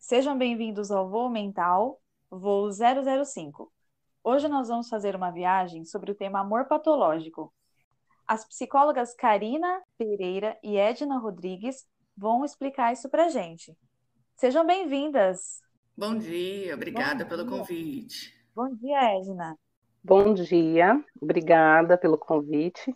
Sejam bem-vindos ao Voo Mental, voo 005. Hoje nós vamos fazer uma viagem sobre o tema amor patológico. As psicólogas Karina Pereira e Edna Rodrigues vão explicar isso pra gente. Sejam bem-vindas. Bom dia, Bom obrigada pelo dia. convite. Bom dia, Edna. Bom dia, obrigada pelo convite.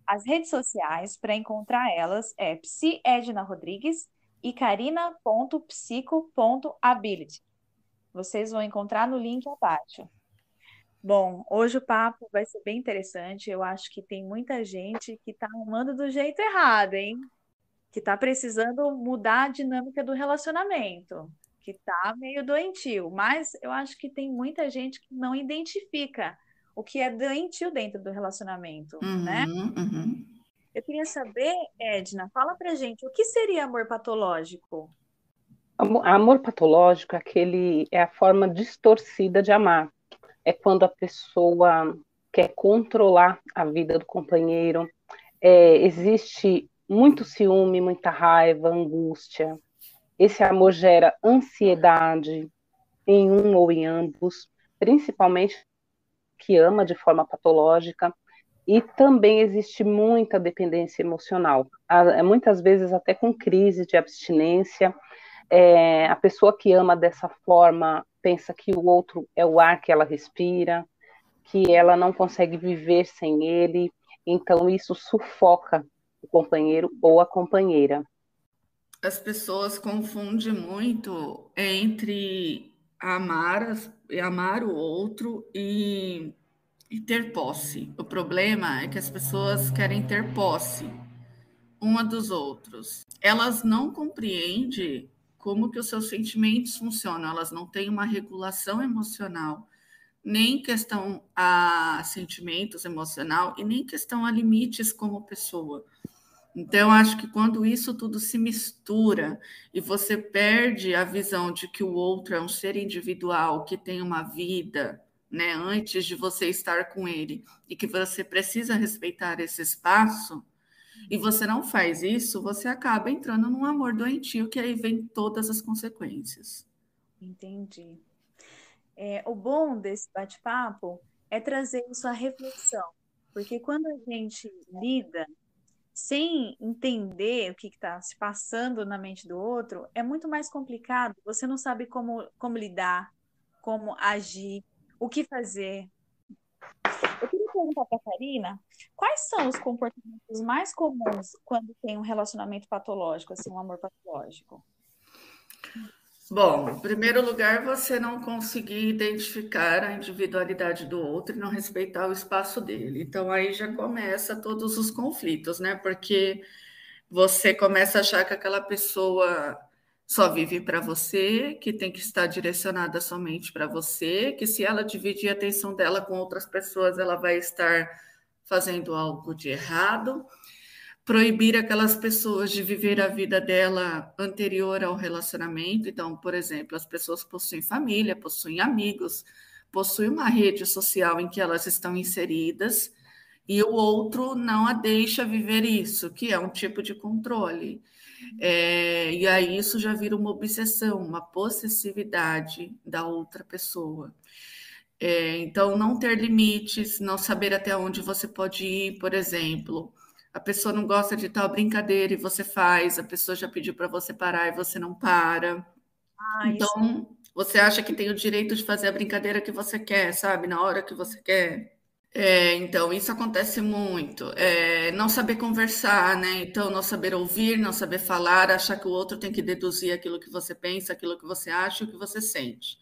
As redes sociais para encontrar elas é Psi Edna Rodrigues e carina.psico.ability. Vocês vão encontrar no link abaixo. Bom, hoje o papo vai ser bem interessante. Eu acho que tem muita gente que está arrumando do jeito errado, hein? Que está precisando mudar a dinâmica do relacionamento, que está meio doentio. Mas eu acho que tem muita gente que não identifica o que é doentio dentro do relacionamento, né? Uhum. Eu queria saber, Edna, fala pra gente, o que seria amor patológico? Amor patológico é a forma distorcida de amar. É quando a pessoa quer controlar a vida do companheiro. Existe muito ciúme, muita raiva, angústia. Esse amor gera ansiedade em um ou em ambos, principalmente que ama de forma patológica. E também existe muita dependência emocional, muitas vezes até com crise de abstinência. A pessoa que ama dessa forma pensa que o outro é o ar que ela respira, que ela não consegue viver sem ele, então isso sufoca o companheiro ou a companheira. As pessoas confundem muito entre amar o outro e ter posse. O problema é que as pessoas querem ter posse uma dos outros. Elas não compreendem como que os seus sentimentos funcionam, elas não têm uma regulação emocional, nem questão a sentimentos emocional e nem questão a limites como pessoa. Então, acho que quando isso tudo se mistura e você perde a visão de que o outro é um ser individual, que tem uma vida, né, antes de você estar com ele, e que você precisa respeitar esse espaço, e você não faz isso, você acaba entrando num amor doentio, que aí vem todas as consequências. Entendi. O bom desse bate-papo é trazer isso à reflexão, porque quando a gente lida sem entender o que está se passando na mente do outro, é muito mais complicado. Você não sabe como lidar, como agir, o que fazer. Eu queria perguntar para a Karina, quais são os comportamentos mais comuns quando tem um relacionamento patológico, assim, um amor patológico? Bom, em primeiro lugar, você não conseguir identificar a individualidade do outro e não respeitar o espaço dele. Então, aí já começa todos os conflitos, né? Porque você começa a achar que aquela pessoa só vive para você, que tem que estar direcionada somente para você, que se ela dividir a atenção dela com outras pessoas, ela vai estar fazendo algo de errado. Proibir aquelas pessoas de viver a vida dela anterior ao relacionamento. Então, por exemplo, as pessoas possuem família, possuem amigos, possuem uma rede social em que elas estão inseridas e o outro não a deixa viver isso, que é um tipo de controle. E aí isso já vira uma obsessão, uma possessividade da outra pessoa. Então, não ter limites, não saber até onde você pode ir, por exemplo. A pessoa não gosta de tal brincadeira e você faz, a pessoa já pediu para você parar e você não para. Ah, isso. Então, você acha que tem o direito de fazer a brincadeira que você quer, sabe? Na hora que você quer. Então, isso acontece muito. Não saber conversar, né? Então, não saber ouvir, não saber falar, achar que o outro tem que deduzir aquilo que você pensa, aquilo que você acha e o que você sente.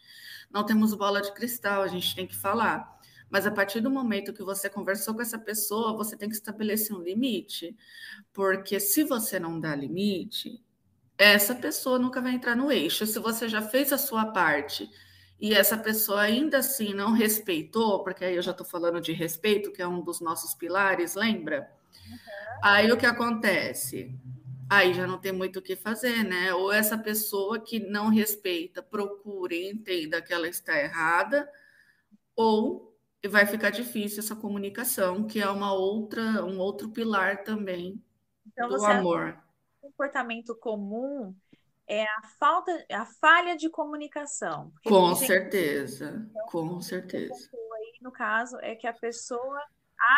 Não temos bola de cristal, a gente tem que falar. Mas a partir do momento que você conversou com essa pessoa, você tem que estabelecer um limite. Porque se você não dá limite, essa pessoa nunca vai entrar no eixo. Se você já fez a sua parte e essa pessoa ainda assim não respeitou, porque aí eu já estou falando de respeito, que é um dos nossos pilares, lembra? Aí o que acontece? Aí já não tem muito o que fazer, né? Ou essa pessoa que não respeita, procura e entenda que ela está errada, ou vai ficar difícil essa comunicação, que é um outro pilar também Então, do você acha que amor. o comportamento comum é a falha de comunicação. Porque Com tem gente, certeza, então, com isso que você certeza. pontuou aí, no caso, é que a pessoa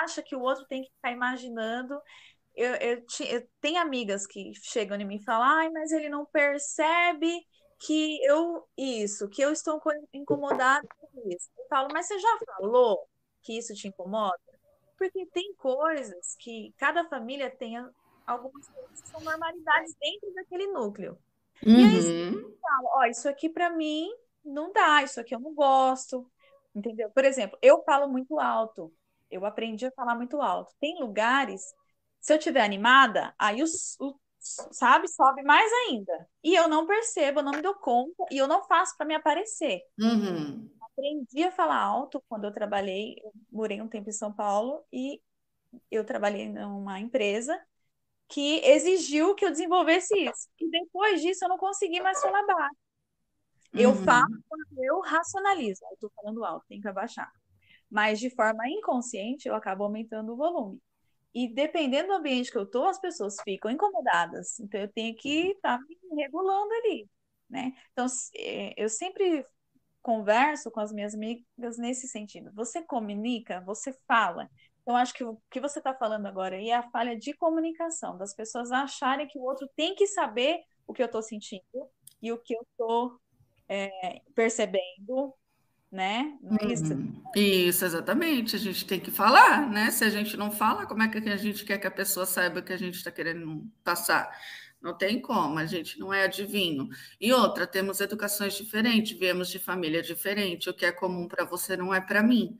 acha que o outro tem que ficar imaginando. Eu tenho amigas que chegam em mim e falam, ai, mas ele não percebe que eu estou incomodada com isso. Eu falo, mas você já falou que isso te incomoda? Porque tem coisas que cada família tem algumas coisas que são normalidades dentro daquele núcleo. E aí você Uhum, fala, ó, isso aqui para mim não dá, isso aqui eu não gosto. Entendeu? Por exemplo, eu falo muito alto. Eu aprendi a falar muito alto. Tem lugares, se eu estiver animada, aí sabe, sobe mais ainda. E eu não percebo, eu não me dou conta e eu não faço para me aparecer. uhum, Aprendi a falar alto quando eu trabalhei, eu morei um tempo em São Paulo e eu trabalhei numa empresa que exigiu que eu desenvolvesse isso. E depois disso eu não consegui mais falar baixo. Eu falo uhum. quando eu racionalizo. Eu estou falando alto, tem que abaixar. Mas de forma inconsciente eu acabo aumentando o volume. E dependendo do ambiente que eu estou, as pessoas ficam incomodadas. Então eu tenho que estar me regulando ali, né? Então eu sempre converso com as minhas amigas nesse sentido. Você comunica, você fala. Então, acho que o que você está falando agora aí é a falha de comunicação, das pessoas acharem que o outro tem que saber o que eu estou sentindo e o que eu estou percebendo, né? Não é isso? Isso, exatamente. A gente tem que falar, né? Se a gente não fala, como é que a gente quer que a pessoa saiba o que a gente está querendo passar? Não tem como, a gente não é adivinho. E outra, temos educações diferentes, viemos de família diferente. O que é comum para você não é para mim.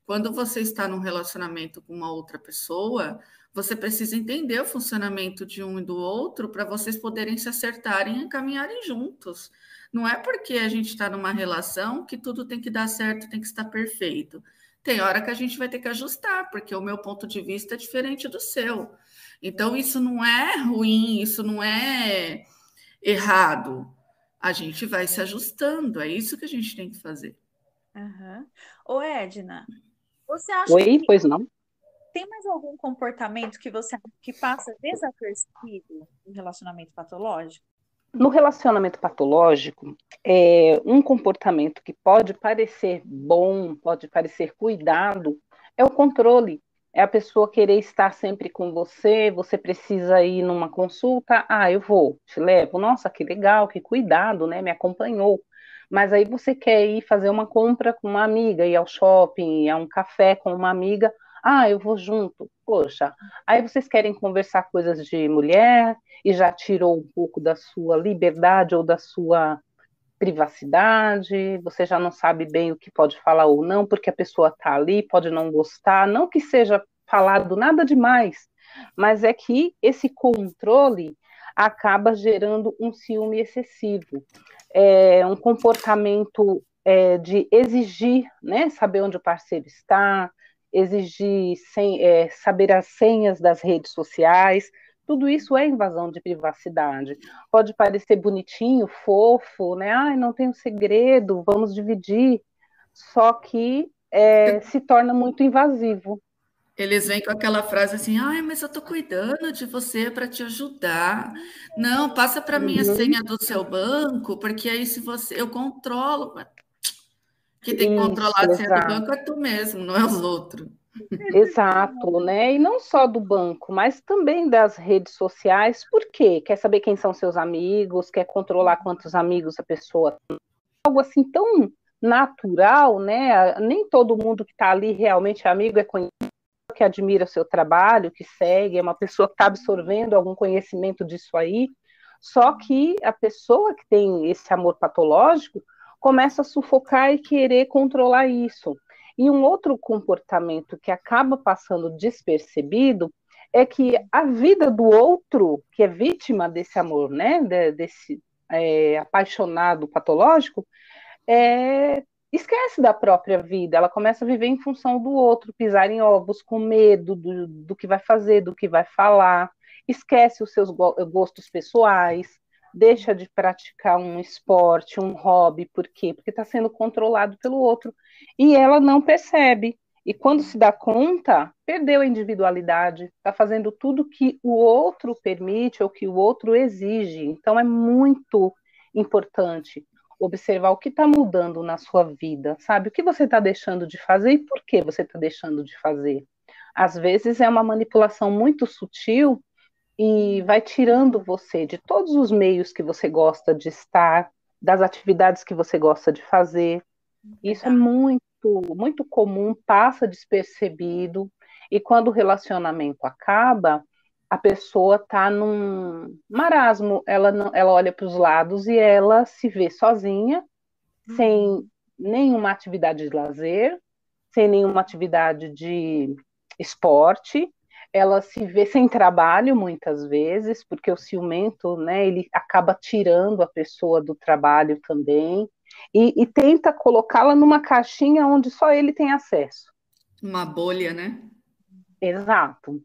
Quando você está num relacionamento com uma outra pessoa, você precisa entender o funcionamento de um e do outro para vocês poderem se acertarem e caminharem juntos. Não é porque a gente está numa relação que tudo tem que dar certo, tem que estar perfeito. Tem hora que a gente vai ter que ajustar, porque o meu ponto de vista é diferente do seu. Então, isso não é ruim, isso não é errado. A gente vai se ajustando, é isso que a gente tem que fazer. Uhum. Ô, Edna, você acha Oi, que pois não? tem mais algum comportamento que você acha que passa desapercebido em relacionamento patológico? No relacionamento patológico, um comportamento que pode parecer bom, pode parecer cuidado, é o controle. É a pessoa querer estar sempre com você, você precisa ir numa consulta, eu vou, te levo. Nossa, que legal, que cuidado, né? Me acompanhou. Mas aí você quer ir fazer uma compra com uma amiga, ir ao shopping, ir a um café com uma amiga, eu vou junto. Poxa, aí vocês querem conversar coisas de mulher, e já tirou um pouco da sua liberdade ou da sua privacidade, você já não sabe bem o que pode falar ou não, porque a pessoa está ali, pode não gostar, não que seja falado nada demais, mas é que esse controle acaba gerando um ciúme excessivo, um comportamento de exigir, né, saber onde o parceiro está, exigir saber as senhas das redes sociais, tudo isso é invasão de privacidade. Pode parecer bonitinho, fofo, né? Não tem um segredo, vamos dividir. Só que se torna muito invasivo. Eles vêm com aquela frase assim: ai, mas eu tô cuidando de você para te ajudar. Não, passa para mim a Uhum. senha do seu banco, porque aí se você eu controlo. Quem tem que controlar Isso, a senha do exato. banco é tu mesmo, não é os outros. Exato, né? E não só do banco, mas também das redes sociais. Por quê? Quer saber quem são seus amigos, quer controlar quantos amigos a pessoa tem. Algo assim tão natural, né? Nem todo mundo que está ali realmente é amigo, é conhecido, que admira o seu trabalho, que segue, é uma pessoa que está absorvendo algum conhecimento disso aí. Só que a pessoa que tem esse amor patológico começa a sufocar e querer controlar isso. E um outro comportamento que acaba passando despercebido é que a vida do outro, que é vítima desse amor, né, desse apaixonado patológico, esquece da própria vida, ela começa a viver em função do outro, pisar em ovos, com medo do que vai fazer, do que vai falar, esquece os seus gostos pessoais, deixa de praticar um esporte, um hobby, por quê? Porque está sendo controlado pelo outro, e ela não percebe. E quando se dá conta, perdeu a individualidade, está fazendo tudo que o outro permite ou que o outro exige. Então é muito importante observar o que está mudando na sua vida, sabe? O que você está deixando de fazer e por que você está deixando de fazer. Às vezes é uma manipulação muito sutil e vai tirando você de todos os meios que você gosta de estar, das atividades que você gosta de fazer. Isso é muito comum, passa despercebido, e quando o relacionamento acaba, a pessoa está num marasmo, ela olha para os lados e ela se vê sozinha, sem nenhuma atividade de lazer, sem nenhuma atividade de esporte, ela se vê sem trabalho muitas vezes, porque o ciumento, né, ele acaba tirando a pessoa do trabalho também, e tenta colocá-la numa caixinha onde só ele tem acesso. Uma bolha, né? Exato.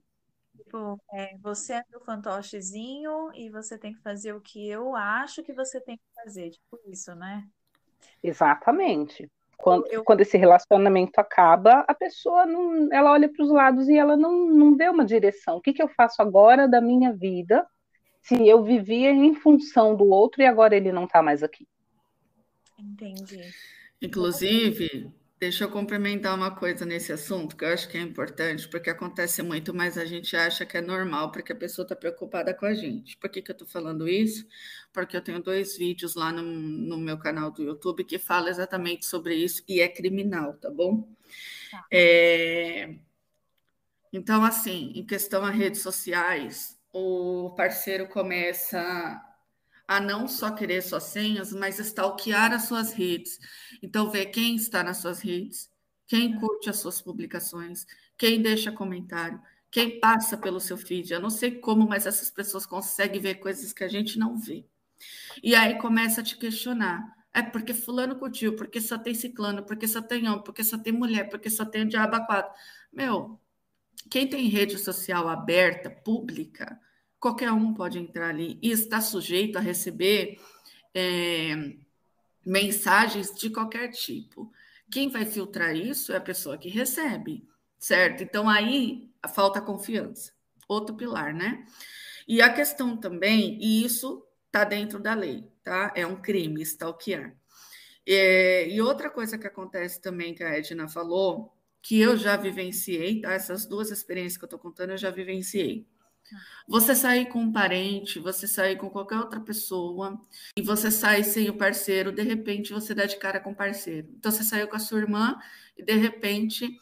Tipo, você é meu fantochezinho e você tem que fazer o que eu acho que você tem que fazer. Tipo isso, né? Exatamente. Quando esse relacionamento acaba, a pessoa não, ela olha para os lados e ela não vê uma direção. O que eu faço agora da minha vida se eu vivia em função do outro e agora ele não está mais aqui? Entendi. Inclusive, deixa eu complementar uma coisa nesse assunto que eu acho que é importante, porque acontece muito, mas a gente acha que é normal, porque a pessoa está preocupada com a gente. Por que eu estou falando isso? Porque eu tenho 2 vídeos lá no meu canal do YouTube que falam exatamente sobre isso e é criminal, tá bom? Tá. Então, assim, em questão a redes sociais, o parceiro começa a não só querer suas senhas, mas stalkear as suas redes. Então, ver quem está nas suas redes, quem curte as suas publicações, quem deixa comentário, quem passa pelo seu feed. Eu não sei como, mas essas pessoas conseguem ver coisas que a gente não vê. E aí começa a te questionar. É porque fulano curtiu, porque só tem ciclano, porque só tem homem, porque só tem mulher, porque só tem o diabo a 4. Meu, quem tem rede social aberta, pública, qualquer um pode entrar ali e está sujeito a receber mensagens de qualquer tipo. Quem vai filtrar isso é a pessoa que recebe, certo? Então, aí falta confiança. Outro pilar, né? E a questão também, e isso está dentro da lei, tá? É um crime stalkear. E outra coisa que acontece também, que a Edna falou, que eu já vivenciei, tá? Essas 2 experiências que eu estou contando, eu já vivenciei. Você sair com um parente, você sair com qualquer outra pessoa, e você sai sem o parceiro, de repente você dá de cara com o parceiro. Então, você saiu com a sua irmã, e de repente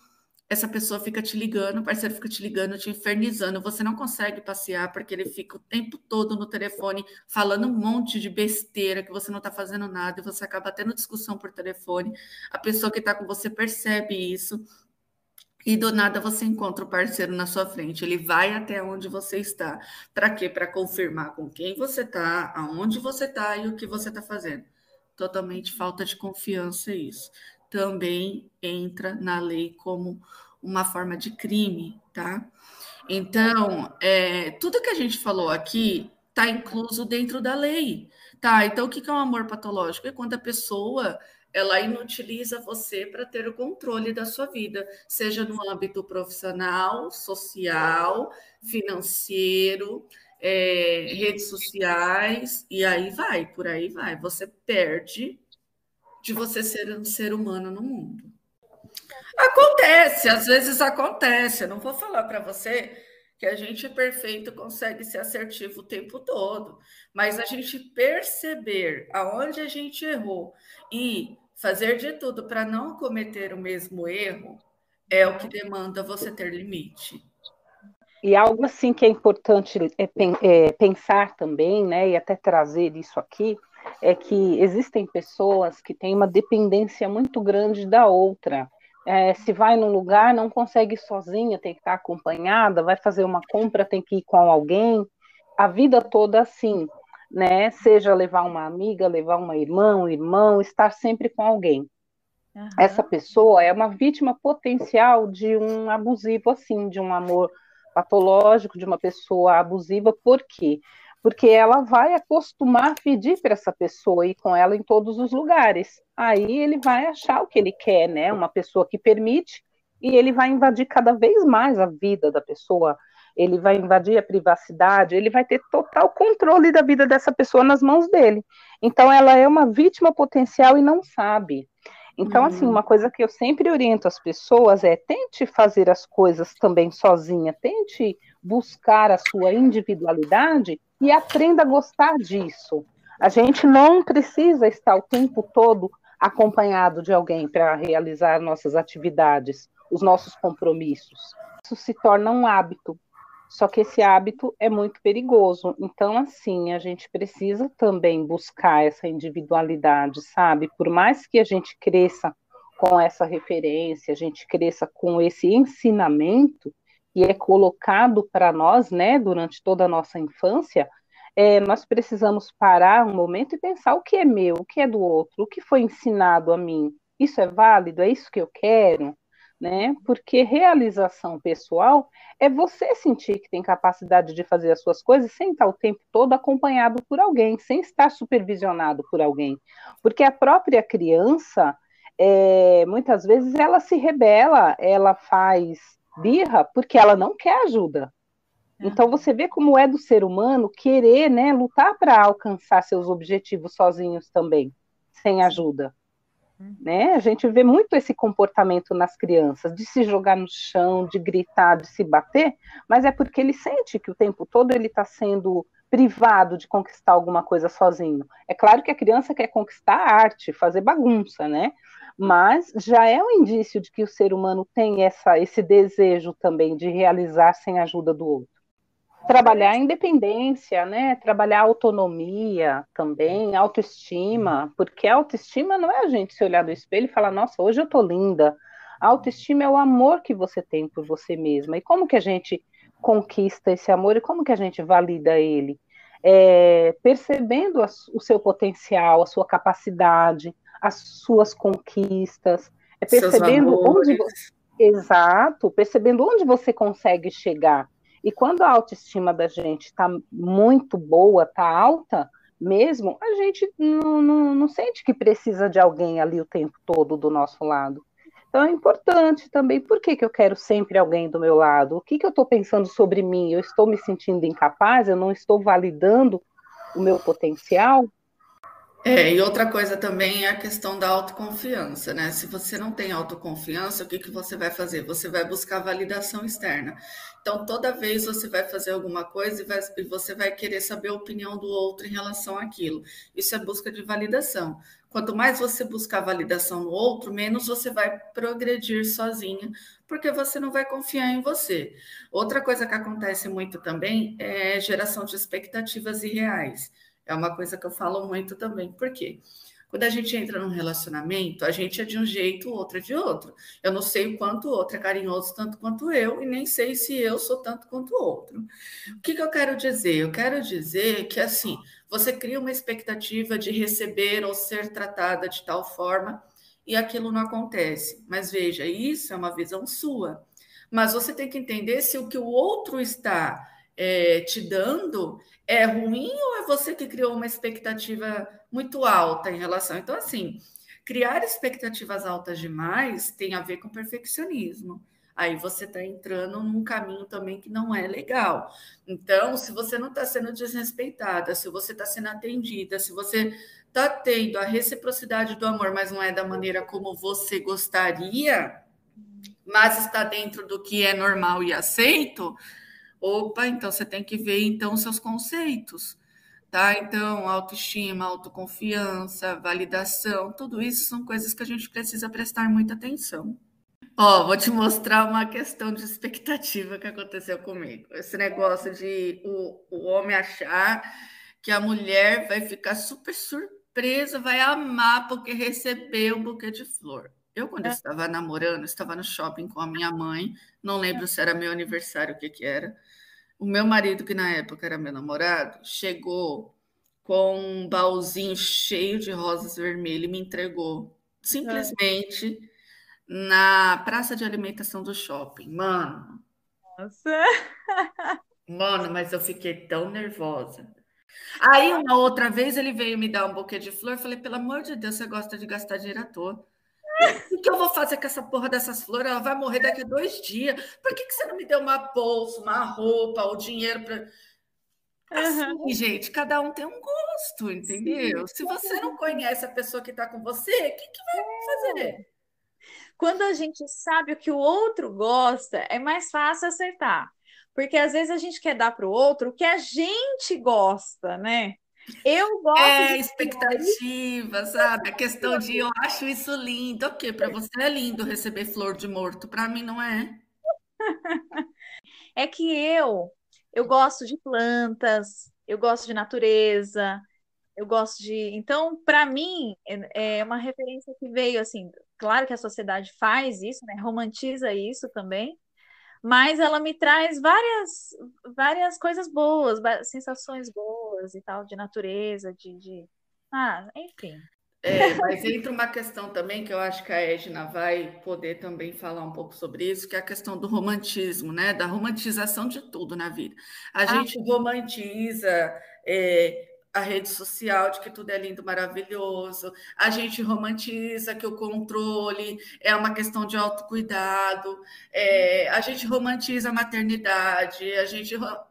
essa pessoa fica te ligando, o parceiro fica te ligando, te infernizando, você não consegue passear, porque ele fica o tempo todo no telefone, falando um monte de besteira, que você não está fazendo nada, e você acaba tendo discussão por telefone, a pessoa que está com você percebe isso, e do nada você encontra o parceiro na sua frente, ele vai até onde você está. Para quê? Para confirmar com quem você está, aonde você está e o que você está fazendo. Totalmente falta de confiança isso. Também entra na lei como uma forma de crime, tá? Então, tudo que a gente falou aqui está incluso dentro da lei, tá? Então, o que é um amor patológico? É quando a pessoa ela inutiliza você para ter o controle da sua vida, seja no âmbito profissional, social, financeiro, redes sociais, e aí vai, por aí vai. Você perde de você ser um ser humano no mundo. Acontece, às vezes acontece. Eu não vou falar para você que a gente é perfeito, consegue ser assertivo o tempo todo, mas a gente perceber aonde a gente errou e fazer de tudo para não cometer o mesmo erro é o que demanda você ter limite. E algo assim que é importante pensar também, né, e até trazer isso aqui, é que existem pessoas que têm uma dependência muito grande da outra. Se vai num lugar, não consegue ir sozinha, tem que estar acompanhada, vai fazer uma compra, tem que ir com alguém, a vida toda assim, né? Seja levar uma amiga, levar uma irmã, um irmão, estar sempre com alguém. Uhum. Essa pessoa é uma vítima potencial de um abusivo assim, de um amor patológico, de uma pessoa abusiva. Por quê? Porque ela vai acostumar a pedir para essa pessoa ir com ela em todos os lugares. Aí ele vai achar o que ele quer, né? Uma pessoa que permite e ele vai invadir cada vez mais a vida da pessoa, ele vai invadir a privacidade, ele vai ter total controle da vida dessa pessoa nas mãos dele. Então, ela é uma vítima potencial e não sabe. Então, assim, uma coisa que eu sempre oriento as pessoas é tente fazer as coisas também sozinha, tente buscar a sua individualidade e aprenda a gostar disso. A gente não precisa estar o tempo todo acompanhado de alguém para realizar nossas atividades, os nossos compromissos. Isso se torna um hábito. Só que esse hábito é muito perigoso. Então, assim, a gente precisa também buscar essa individualidade, sabe? Por mais que a gente cresça com essa referência, a gente cresça com esse ensinamento que é colocado para nós, né, durante toda a nossa infância, nós precisamos parar um momento e pensar o que é meu, o que é do outro, o que foi ensinado a mim. Isso é válido? É isso que eu quero? Né? Porque realização pessoal é você sentir que tem capacidade de fazer as suas coisas sem estar o tempo todo acompanhado por alguém, sem estar supervisionado por alguém. Porque a própria criança, muitas vezes, ela se rebela, ela faz birra porque ela não quer ajuda. Então, você vê como é do ser humano querer, né, lutar para alcançar seus objetivos sozinhos também, sem ajuda. Né? A gente vê muito esse comportamento nas crianças, de se jogar no chão, de gritar, de se bater, mas é porque ele sente que o tempo todo ele está sendo privado de conquistar alguma coisa sozinho. É claro que a criança quer conquistar a arte, fazer bagunça, né? Mas já é um indício de que o ser humano tem esse desejo também de realizar sem a ajuda do outro. Trabalhar a independência, né? Trabalhar a autonomia também, autoestima, porque a autoestima não é a gente se olhar no espelho e falar, nossa, hoje eu tô linda. A autoestima é o amor que você tem por você mesma. E como que a gente conquista esse amor e como que a gente valida ele? Percebendo o seu potencial, a sua capacidade, as suas conquistas, percebendo onde exato, percebendo onde você consegue chegar. E quando a autoestima da gente está muito boa, está alta mesmo, a gente não sente que precisa de alguém ali o tempo todo do nosso lado. Então é importante também, por que eu quero sempre alguém do meu lado? O que eu estou pensando sobre mim? Eu estou me sentindo incapaz? Eu não estou validando o meu potencial? E outra coisa também é a questão da autoconfiança, né? Se você não tem autoconfiança, o que você vai fazer? Você vai buscar validação externa. Então, toda vez você vai fazer alguma coisa e você vai querer saber a opinião do outro em relação àquilo. Isso é busca de validação. Quanto mais você buscar validação no outro, menos você vai progredir sozinha, porque você não vai confiar em você. Outra coisa que acontece muito também é geração de expectativas irreais. É uma coisa que eu falo muito também. Por quê? Quando a gente entra num relacionamento, a gente é de um jeito, o outro é de outro. Eu não sei o quanto o outro é carinhoso tanto quanto eu, e nem sei se eu sou tanto quanto o outro. O que eu quero dizer? Eu quero dizer que, assim, você cria uma expectativa de receber ou ser tratada de tal forma, e aquilo não acontece. Mas veja, isso é uma visão sua. Mas você tem que entender se o que o outro está te dando é ruim ou é você que criou uma expectativa muito alta em relação? Então, assim, criar expectativas altas demais tem a ver com perfeccionismo. Aí você está entrando num caminho também que não é legal. Então, se você não está sendo desrespeitada, se você está sendo atendida, se você está tendo a reciprocidade do amor, mas não é da maneira como você gostaria, mas está dentro do que é normal e aceito, opa, então você tem que ver então seus conceitos, tá? Então, autoestima, autoconfiança, validação, tudo isso são coisas que a gente precisa prestar muita atenção. Ó, vou te mostrar uma questão de expectativa que aconteceu comigo. Esse negócio de o homem achar que a mulher vai ficar super surpresa, vai amar porque recebeu um buquê de flor. Eu, quando eu estava namorando, estava no shopping com a minha mãe, não lembro se era meu aniversário, o que era. O meu marido, que na época era meu namorado, chegou com um baúzinho cheio de rosas vermelhas e me entregou simplesmente na praça de alimentação do shopping. Nossa. Mano, mas eu fiquei tão nervosa. Aí, uma outra vez, ele veio me dar um buquê de flor. Eu falei, pelo amor de Deus, você gosta de gastar dinheiro à toa. O que eu vou fazer com essa porra dessas flores? Ela vai morrer daqui a 2 dias. Por que você não me deu uma bolsa, uma roupa, o dinheiro para. Assim, Aham. gente, cada um tem um gosto, Sim. entendeu? Se você não conhece a pessoa que está com você, o que vai fazer? Quando a gente sabe o que o outro gosta, é mais fácil acertar. Porque às vezes a gente quer dar para o outro o que a gente gosta, né? Eu gosto É de flores. expectativa, sabe? A questão de eu acho isso lindo. Ok, para você é lindo receber flor de morto, para mim não é. É que eu gosto de plantas, eu gosto de natureza, eu gosto de. Então, para mim, é uma referência que veio assim. Claro que a sociedade faz isso, né? Romantiza isso também, mas ela me traz várias coisas boas, sensações boas e tal, de natureza, Ah, enfim. Mas entra uma questão também que eu acho que a Edna vai poder também falar um pouco sobre isso, que é a questão do romantismo, né? Da romantização de tudo na vida. A Ah, gente romantiza a rede social de que tudo é lindo, maravilhoso. A gente romantiza que o controle é uma questão de autocuidado. A gente romantiza a maternidade.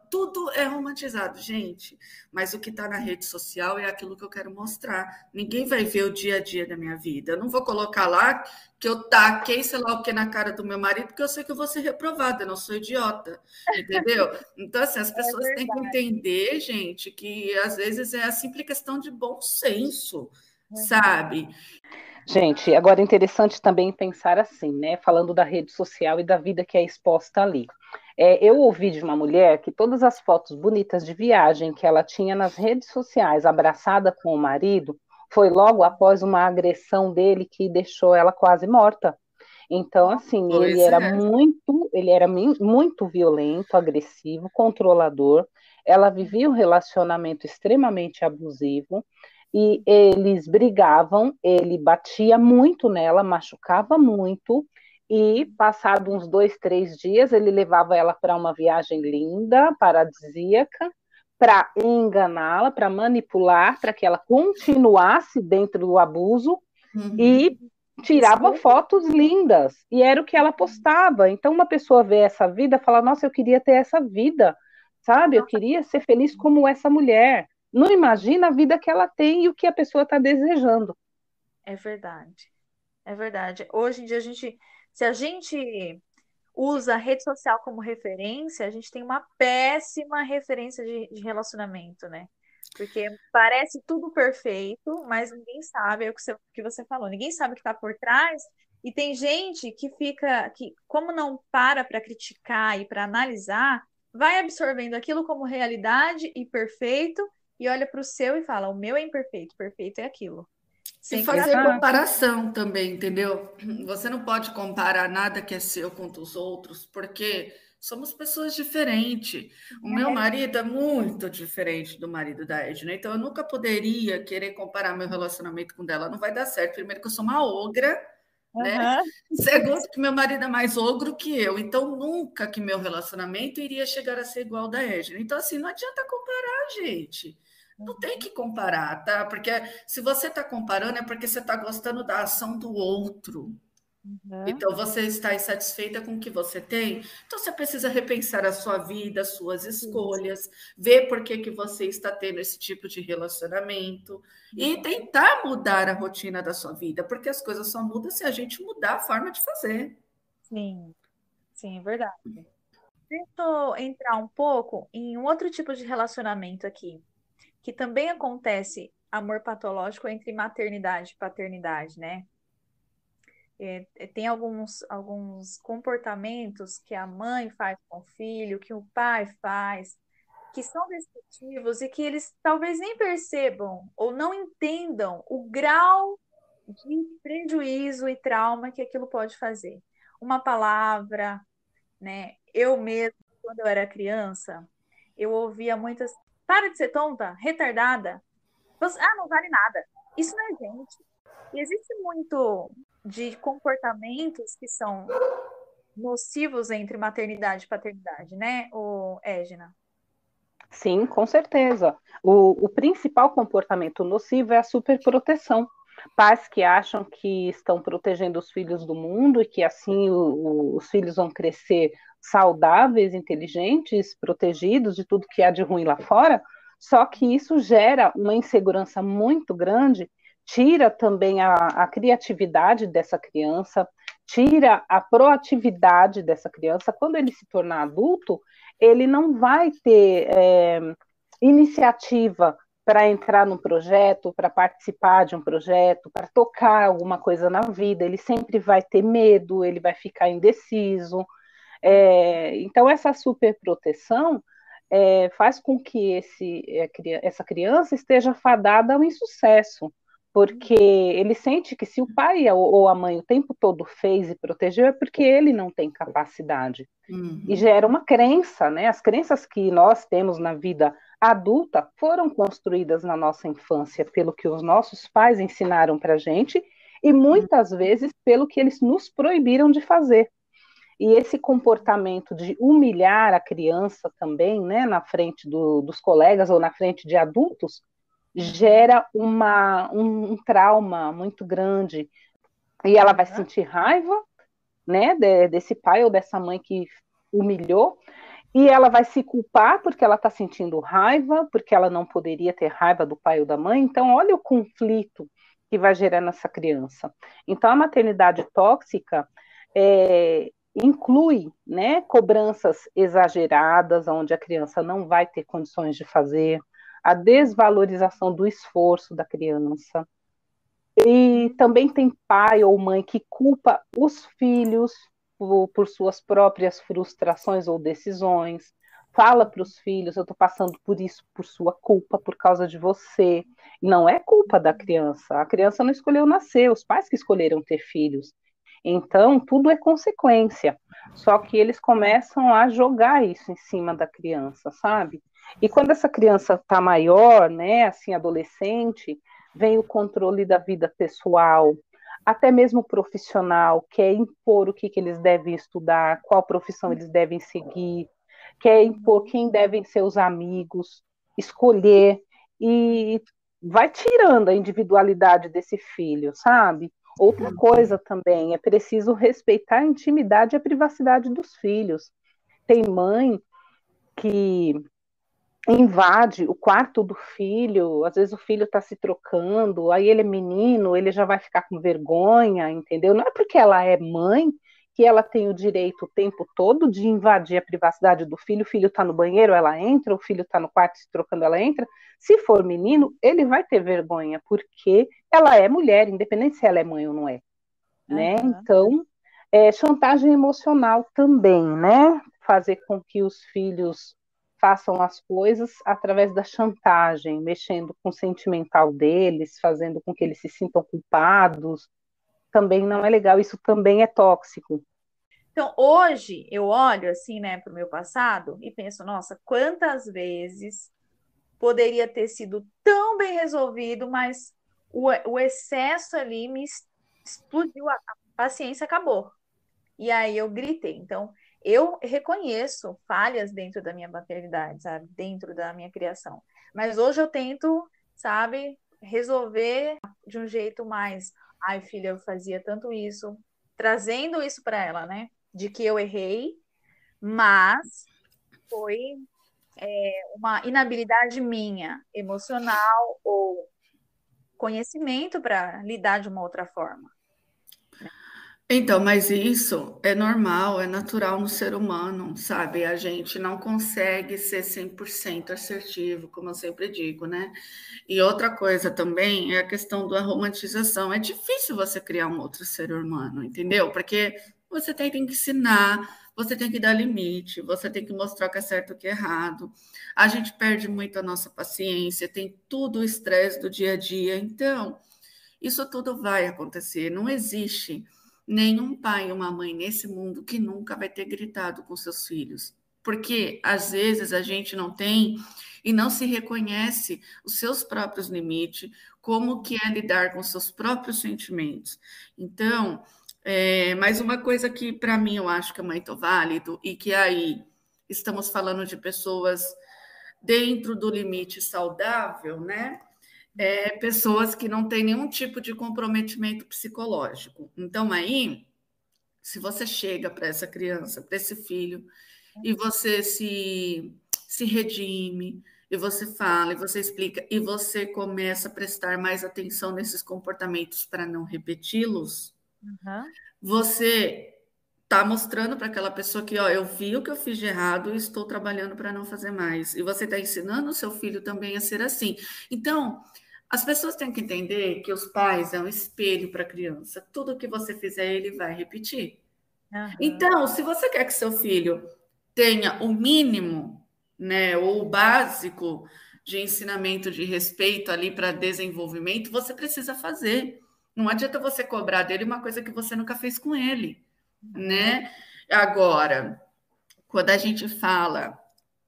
Tudo é romantizado, gente. Mas o que está na rede social é aquilo que eu quero mostrar. Ninguém vai ver o dia a dia da minha vida. Eu não vou colocar lá que eu taquei, sei lá o que, na cara do meu marido, porque eu sei que eu vou ser reprovada, eu não sou idiota, entendeu? Então, assim, as é pessoas têm que verdade. entender, gente, que às vezes é a simples questão de bom senso, sabe? Gente, agora é interessante também pensar assim, né? Falando da rede social e da vida que é exposta ali. Eu ouvi de uma mulher que todas as fotos bonitas de viagem que ela tinha nas redes sociais, abraçada com o marido, foi logo após uma agressão dele que deixou ela quase morta. Então, assim, Pois é. ele era muito violento, agressivo, controlador. Ela vivia um relacionamento extremamente abusivo e eles brigavam, ele batia muito nela, machucava muito. E, passado uns 2, 3 dias, ele levava ela para uma viagem linda, paradisíaca, para enganá-la, para manipular, para que ela continuasse dentro do abuso e Uhum. tirava fotos lindas, e era o que ela postava. Então, uma pessoa vê essa vida e fala: Nossa, eu queria ter essa vida, sabe? Eu Não, queria ser feliz como essa mulher. Não imagina a vida que ela tem e o que a pessoa está desejando. é verdade. É verdade. Hoje em dia, se a gente usa a rede social como referência, a gente tem uma péssima referência de relacionamento, né? Porque parece tudo perfeito, mas ninguém sabe, é que você falou, ninguém sabe o que está por trás. E tem gente que fica, que como não para criticar e para analisar, vai absorvendo aquilo como realidade e perfeito, e olha para o seu e fala, o meu é imperfeito, perfeito é aquilo. E Sem criar. fazer Exato. comparação também, entendeu? Você não pode comparar nada que é seu com os outros, porque somos pessoas diferentes. O meu marido é muito diferente do marido da Edna, então eu nunca poderia querer comparar meu relacionamento com o dela. Não vai dar certo. Primeiro que eu sou uma ogra, né? Aham. Segundo que meu marido é mais ogro que eu, então nunca que meu relacionamento iria chegar a ser igual ao da Edna. Então, assim, não adianta comparar, gente. Não tem que comparar, tá? Porque se você está comparando é porque você está gostando da ação do outro. Aham. Então você está insatisfeita com o que você tem. Então você precisa repensar a sua vida, as suas Isso. escolhas, ver por que você está tendo esse tipo de relacionamento e tentar mudar a rotina da sua vida, porque as coisas só mudam se a gente mudar a forma de fazer. Sim, sim, é verdade. Deixa eu entrar um pouco em um outro tipo de relacionamento aqui, que também acontece amor patológico entre maternidade e paternidade, né? Tem alguns comportamentos que a mãe faz com o filho, que o pai faz, que são destrutivos e que eles talvez nem percebam ou não entendam o grau de prejuízo e trauma que aquilo pode fazer. Uma palavra, né? Eu mesmo, quando eu era criança, eu ouvia muitas. Para de ser tonta, retardada. Não vale nada. Isso não é gente. E existe muito de comportamentos que são nocivos entre maternidade e paternidade, né, o Égina? Sim, com certeza. O principal comportamento nocivo é a superproteção. Pais que acham que estão protegendo os filhos do mundo e que assim os filhos vão crescer saudáveis, inteligentes, protegidos de tudo que há de ruim lá fora, só que isso gera uma insegurança muito grande, tira também a criatividade dessa criança, tira a proatividade dessa criança. Quando ele se tornar adulto, ele não vai ter iniciativa para entrar num projeto, para participar de um projeto, para tocar alguma coisa na vida, ele sempre vai ter medo, ele vai ficar indeciso. Então, essa superproteção faz com que essa criança esteja fadada ao insucesso, porque ele sente que se o pai ou a mãe o tempo todo fez e protegeu, é porque ele não tem capacidade. E gera uma crença, né? As crenças que nós temos na vida adulta foram construídas na nossa infância pelo que os nossos pais ensinaram para a gente e muitas vezes pelo que eles nos proibiram de fazer. E esse comportamento de humilhar a criança também, né, na frente dos colegas ou na frente de adultos, gera um trauma muito grande. E ela vai sentir raiva, né, desse pai ou dessa mãe que humilhou, e ela vai se culpar porque ela está sentindo raiva, porque ela não poderia ter raiva do pai ou da mãe. Então, olha o conflito que vai gerar nessa criança. Então, a maternidade tóxica inclui, né, cobranças exageradas, onde a criança não vai ter condições de fazer, a desvalorização do esforço da criança. E também tem pai ou mãe que culpa os filhos por suas próprias frustrações ou decisões, fala para os filhos, eu estou passando por isso por sua culpa, por causa de você. Não é culpa da criança, a criança não escolheu nascer, os pais que escolheram ter filhos. Então, tudo é consequência, só que eles começam a jogar isso em cima da criança, sabe? E quando essa criança está maior, né, assim, adolescente, vem o controle da vida pessoal, até mesmo profissional, quer impor o que eles devem estudar, qual profissão eles devem seguir, quer impor quem devem ser os amigos, escolher, e vai tirando a individualidade desse filho, sabe? Outra coisa também, é preciso respeitar a intimidade e a privacidade dos filhos. Tem mãe que invade o quarto do filho, às vezes o filho está se trocando, aí ele é menino, ele já vai ficar com vergonha, entendeu? Não é porque ela é mãe que ela tem o direito o tempo todo de invadir a privacidade do filho, o filho está no banheiro, ela entra, o filho está no quarto se trocando, ela entra. Se for menino, ele vai ter vergonha, porque ela é mulher, independente se ela é mãe ou não é, né? Então, chantagem emocional também, né? Fazer com que os filhos façam as coisas através da chantagem, mexendo com o sentimental deles, fazendo com que eles se sintam culpados, também não é legal, isso também é tóxico. Então, hoje, eu olho assim, né, para o meu passado e penso, nossa, quantas vezes poderia ter sido tão bem resolvido, mas o excesso ali me explodiu, a paciência acabou. E aí eu gritei. Então, eu reconheço falhas dentro da minha maternidade, sabe? Dentro da minha criação. Mas hoje eu tento, sabe, resolver de um jeito mais. Ai, filha, eu fazia tanto isso, trazendo isso para ela, né? De que eu errei, mas foi uma inabilidade minha, emocional ou conhecimento para lidar de uma outra forma. Então, mas isso é normal, é natural no ser humano, sabe? A gente não consegue ser 100% assertivo, como eu sempre digo, né? E outra coisa também é a questão da romantização. É difícil você criar um outro ser humano, entendeu? Porque você tem que ensinar, você tem que dar limite, você tem que mostrar o que é certo e o que é errado. A gente perde muito a nossa paciência, tem tudo o estresse do dia a dia. Então, isso tudo vai acontecer. Não existe nenhum pai ou uma mãe nesse mundo que nunca vai ter gritado com seus filhos. Porque, às vezes, a gente não tem e não se reconhece os seus próprios limites, como que é lidar com seus próprios sentimentos. Então, mais uma coisa que, para mim, eu acho que é muito válido e que aí estamos falando de pessoas dentro do limite saudável, né? pessoas que não têm nenhum tipo de comprometimento psicológico. Então, aí, se você chega para essa criança, para esse filho, e você se redime, e você fala, e você explica, e você começa a prestar mais atenção nesses comportamentos para não repeti-los, você está mostrando para aquela pessoa que, ó, eu vi o que eu fiz de errado e estou trabalhando para não fazer mais. E você está ensinando o seu filho também a ser assim. Então, as pessoas têm que entender que os pais é um espelho para a criança. Tudo que você fizer, ele vai repetir. Então, se você quer que seu filho tenha o mínimo, né, ou o básico de ensinamento de respeito ali para desenvolvimento, você precisa fazer. Não adianta você cobrar dele uma coisa que você nunca fez com ele, né? Agora, quando a gente fala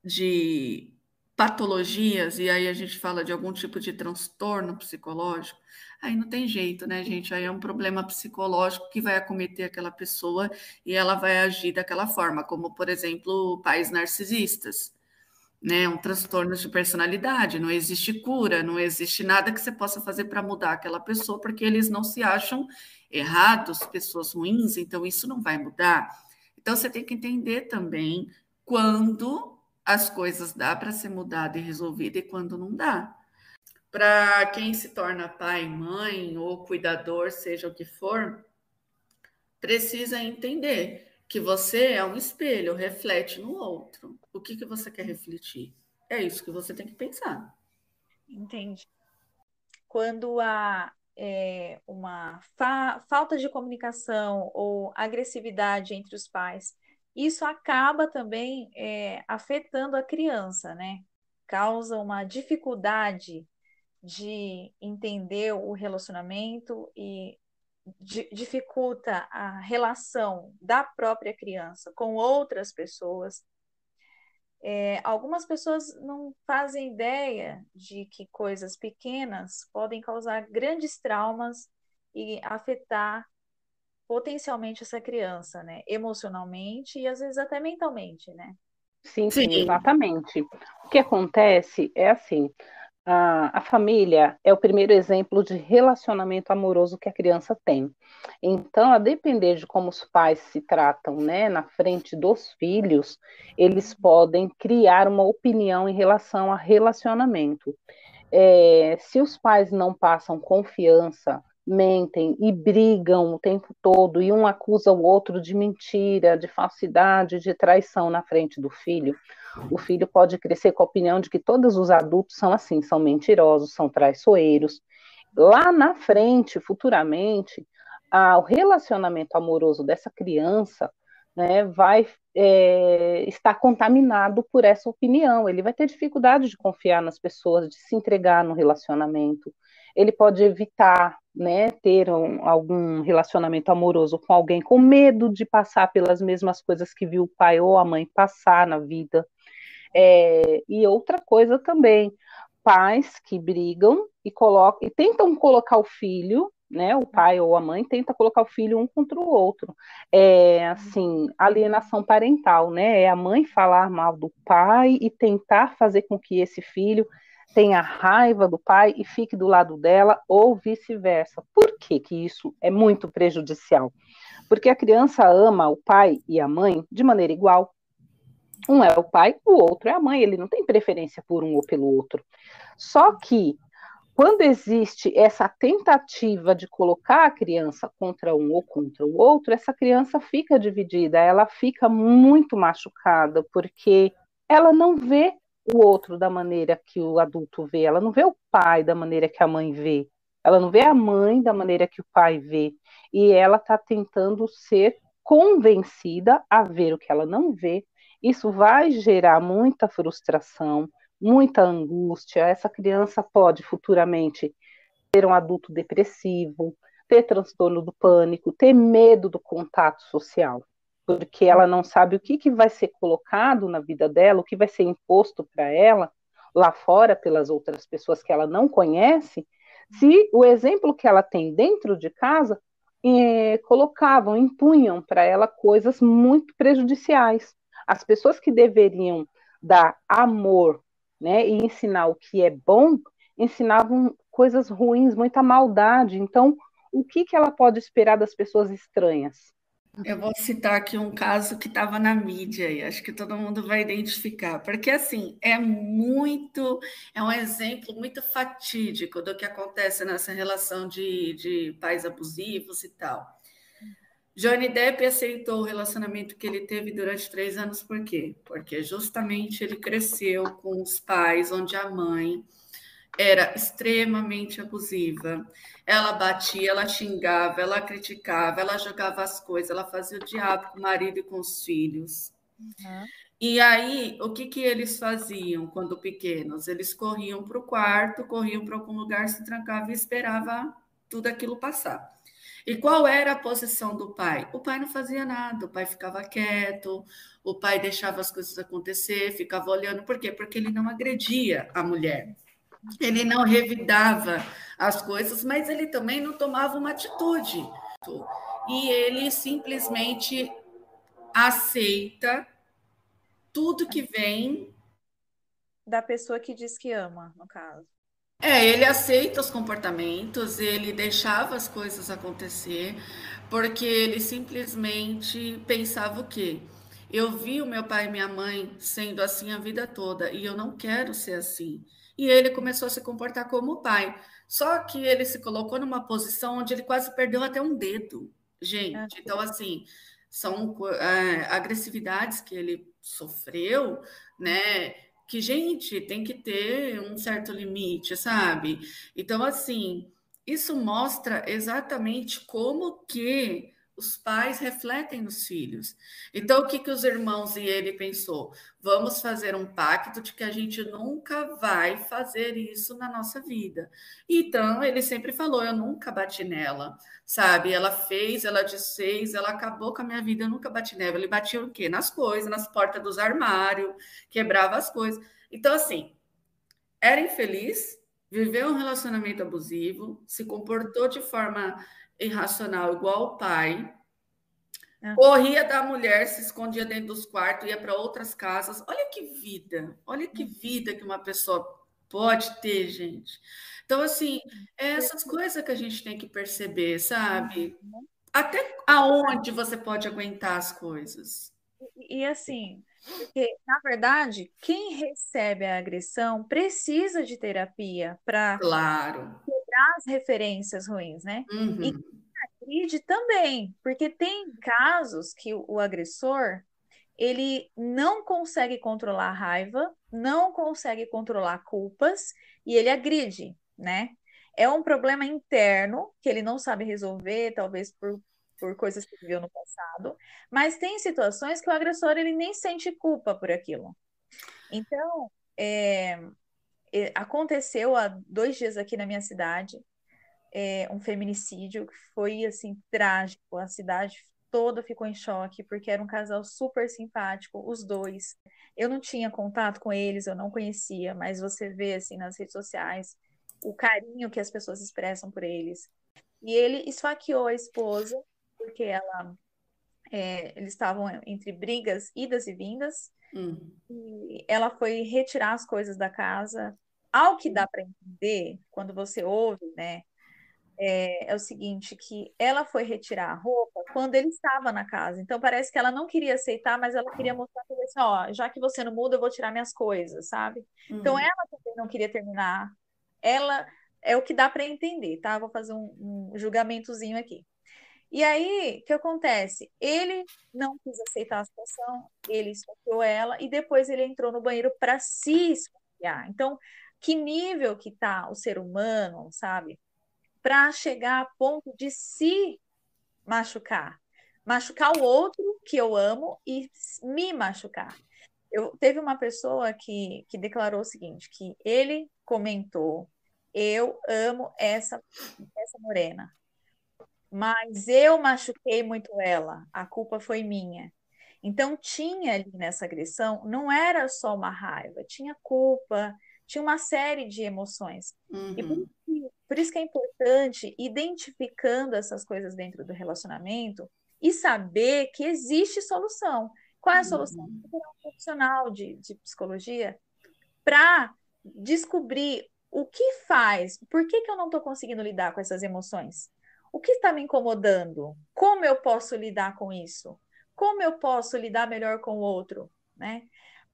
de patologias, e aí a gente fala de algum tipo de transtorno psicológico, aí não tem jeito, né, gente? Aí é um problema psicológico que vai acometer aquela pessoa e ela vai agir daquela forma, como, por exemplo, pais narcisistas, né? Um transtorno de personalidade, não existe cura, não existe nada que você possa fazer para mudar aquela pessoa, porque eles não se acham errados, pessoas ruins, então isso não vai mudar. Então você tem que entender também quando as coisas dá para ser mudada e resolvida e quando não dá. Para quem se torna pai, mãe ou cuidador, seja o que for, precisa entender que você é um espelho, reflete no outro. O que você quer refletir? É isso que você tem que pensar. Entendi. Quando há uma falta de comunicação ou agressividade entre os pais, isso acaba também afetando a criança, né? Causa uma dificuldade de entender o relacionamento e dificulta a relação da própria criança com outras pessoas. Algumas pessoas não fazem ideia de que coisas pequenas podem causar grandes traumas e afetar potencialmente essa criança, né? Emocionalmente e às vezes até mentalmente, né? Sim, exatamente. O que acontece é assim, a família é o primeiro exemplo de relacionamento amoroso que a criança tem. Então, a depender de como os pais se tratam, né, na frente dos filhos, eles podem criar uma opinião em relação a relacionamento. Se os pais não passam confiança, mentem e brigam o tempo todo, e um acusa o outro de mentira, de falsidade, de traição na frente do filho, o filho pode crescer com a opinião de que todos os adultos são assim, são mentirosos, são traiçoeiros. Lá na frente, futuramente, o relacionamento amoroso dessa criança, né, vai estar contaminado por essa opinião. Ele vai ter dificuldade de confiar nas pessoas, de se entregar no relacionamento. Ele pode evitar, né, ter algum relacionamento amoroso com alguém com medo de passar pelas mesmas coisas que viu o pai ou a mãe passar na vida. E outra coisa também, pais que brigam e tentam colocar o filho, né, o pai ou a mãe tenta colocar o filho um contra o outro. Assim, alienação parental, né? É a mãe falar mal do pai e tentar fazer com que esse filho tenha raiva do pai e fique do lado dela, ou vice-versa. Por que que isso é muito prejudicial? Porque a criança ama o pai e a mãe de maneira igual. Um é o pai, o outro é a mãe, ele não tem preferência por um ou pelo outro. Só que, quando existe essa tentativa de colocar a criança contra um ou contra o outro, essa criança fica dividida, ela fica muito machucada, porque ela não vê o outro da maneira que o adulto vê, ela não vê o pai da maneira que a mãe vê, ela não vê a mãe da maneira que o pai vê, e ela está tentando ser convencida a ver o que ela não vê. Isso vai gerar muita frustração, muita angústia. Essa criança pode futuramente ter um adulto depressivo, ter transtorno do pânico, ter medo do contato social, porque ela não sabe o que vai ser colocado na vida dela, o que vai ser imposto para ela lá fora pelas outras pessoas que ela não conhece, se o exemplo que ela tem dentro de casa colocavam, impunham para ela coisas muito prejudiciais. As pessoas que deveriam dar amor, né, e ensinar o que é bom, ensinavam coisas ruins, muita maldade. Então, o que ela pode esperar das pessoas estranhas? Eu vou citar aqui um caso que estava na mídia e acho que todo mundo vai identificar, porque assim é um exemplo muito fatídico do que acontece nessa relação de pais abusivos e tal. Johnny Depp aceitou o relacionamento que ele teve durante 3 anos, por quê? Porque justamente ele cresceu com os pais, onde a mãe era extremamente abusiva. Ela batia, ela xingava, ela criticava, ela jogava as coisas, ela fazia o diabo com o marido e com os filhos. Uhum. E aí, o que eles faziam quando pequenos? Eles corriam para o quarto, corriam para algum lugar, se trancavam e esperavam tudo aquilo passar. E qual era a posição do pai? O pai não fazia nada, o pai ficava quieto, o pai deixava as coisas acontecer, ficava olhando. Por quê? Porque ele não agredia a mulher. Ele não revidava as coisas, mas ele também não tomava uma atitude. E ele simplesmente aceita tudo que vem. Da pessoa que diz que ama, no caso. Ele aceita os comportamentos, ele deixava as coisas acontecer, porque ele simplesmente pensava o quê? Eu vi o meu pai e minha mãe sendo assim a vida toda e eu não quero ser assim. E ele começou a se comportar como pai. Só que ele se colocou numa posição onde ele quase perdeu até um dedo, É. gente. Então, assim, são agressividades que ele sofreu, né? Que, gente, tem que ter um certo limite, sabe? Então, assim, isso mostra exatamente como que os pais refletem nos filhos. Então, o que os irmãos e ele pensou? Vamos fazer um pacto de que a gente nunca vai fazer isso na nossa vida. Então, ele sempre falou, eu nunca bati nela, sabe? Ela fez, ela desfez, ela acabou com a minha vida, eu nunca bati nela. Ele batia o quê? Nas coisas, nas portas dos armários, quebrava as coisas. Então, assim, era infeliz, viveu um relacionamento abusivo, se comportou de forma irracional, igual o pai, corria da mulher, se escondia dentro dos quartos, ia para outras casas. Olha que vida que uma pessoa pode ter, gente. Então, assim, é essas coisas que a gente tem que perceber, sabe? Até aonde você pode aguentar as coisas. E assim, porque, na verdade, quem recebe a agressão precisa de terapia para Claro. as referências ruins, né? E Uhum. agride também, porque tem casos que o agressor ele não consegue controlar a raiva, não consegue controlar culpas e ele agride, né? É um problema interno que ele não sabe resolver, talvez por coisas que viveu no passado, mas tem situações que o agressor ele nem sente culpa por aquilo. Então, aconteceu há 2 dias aqui na minha cidade, um feminicídio que foi assim trágico. A cidade toda ficou em choque porque era um casal super simpático, os dois. Eu não tinha contato com eles, eu não conhecia, mas você vê assim nas redes sociais o carinho que as pessoas expressam por eles. E ele esfaqueou a esposa porque eles estavam entre brigas, idas e vindas. E ela foi retirar as coisas da casa. Ao que dá para entender, quando você ouve, né, é o seguinte, que ela foi retirar a roupa quando ele estava na casa. Então parece que ela não queria aceitar, mas ela queria mostrar para ele assim, ó, já que você não muda, eu vou tirar minhas coisas, sabe? Então ela também não queria terminar. Ela é o que dá para entender, tá? Vou fazer um julgamentozinho aqui. E aí, o que acontece? Ele não quis aceitar a situação, ele esfaqueou ela e depois ele entrou no banheiro para se esfaquear. Então, que nível que tá o ser humano, sabe? Para chegar a ponto de se machucar. Machucar o outro que eu amo e me machucar. Teve uma pessoa que declarou o seguinte, que ele comentou, eu amo essa morena, mas eu machuquei muito ela, a culpa foi minha. Então, tinha ali nessa agressão, não era só uma raiva, tinha culpa, tinha uma série de emoções. E por isso que é importante identificando essas coisas dentro do relacionamento e saber que existe solução. Qual é a solução? Procurar um profissional de psicologia para descobrir O que faz? Por que eu não estou conseguindo lidar com essas emoções? O que está me incomodando? Como eu posso lidar com isso? Como eu posso lidar melhor com o outro, né?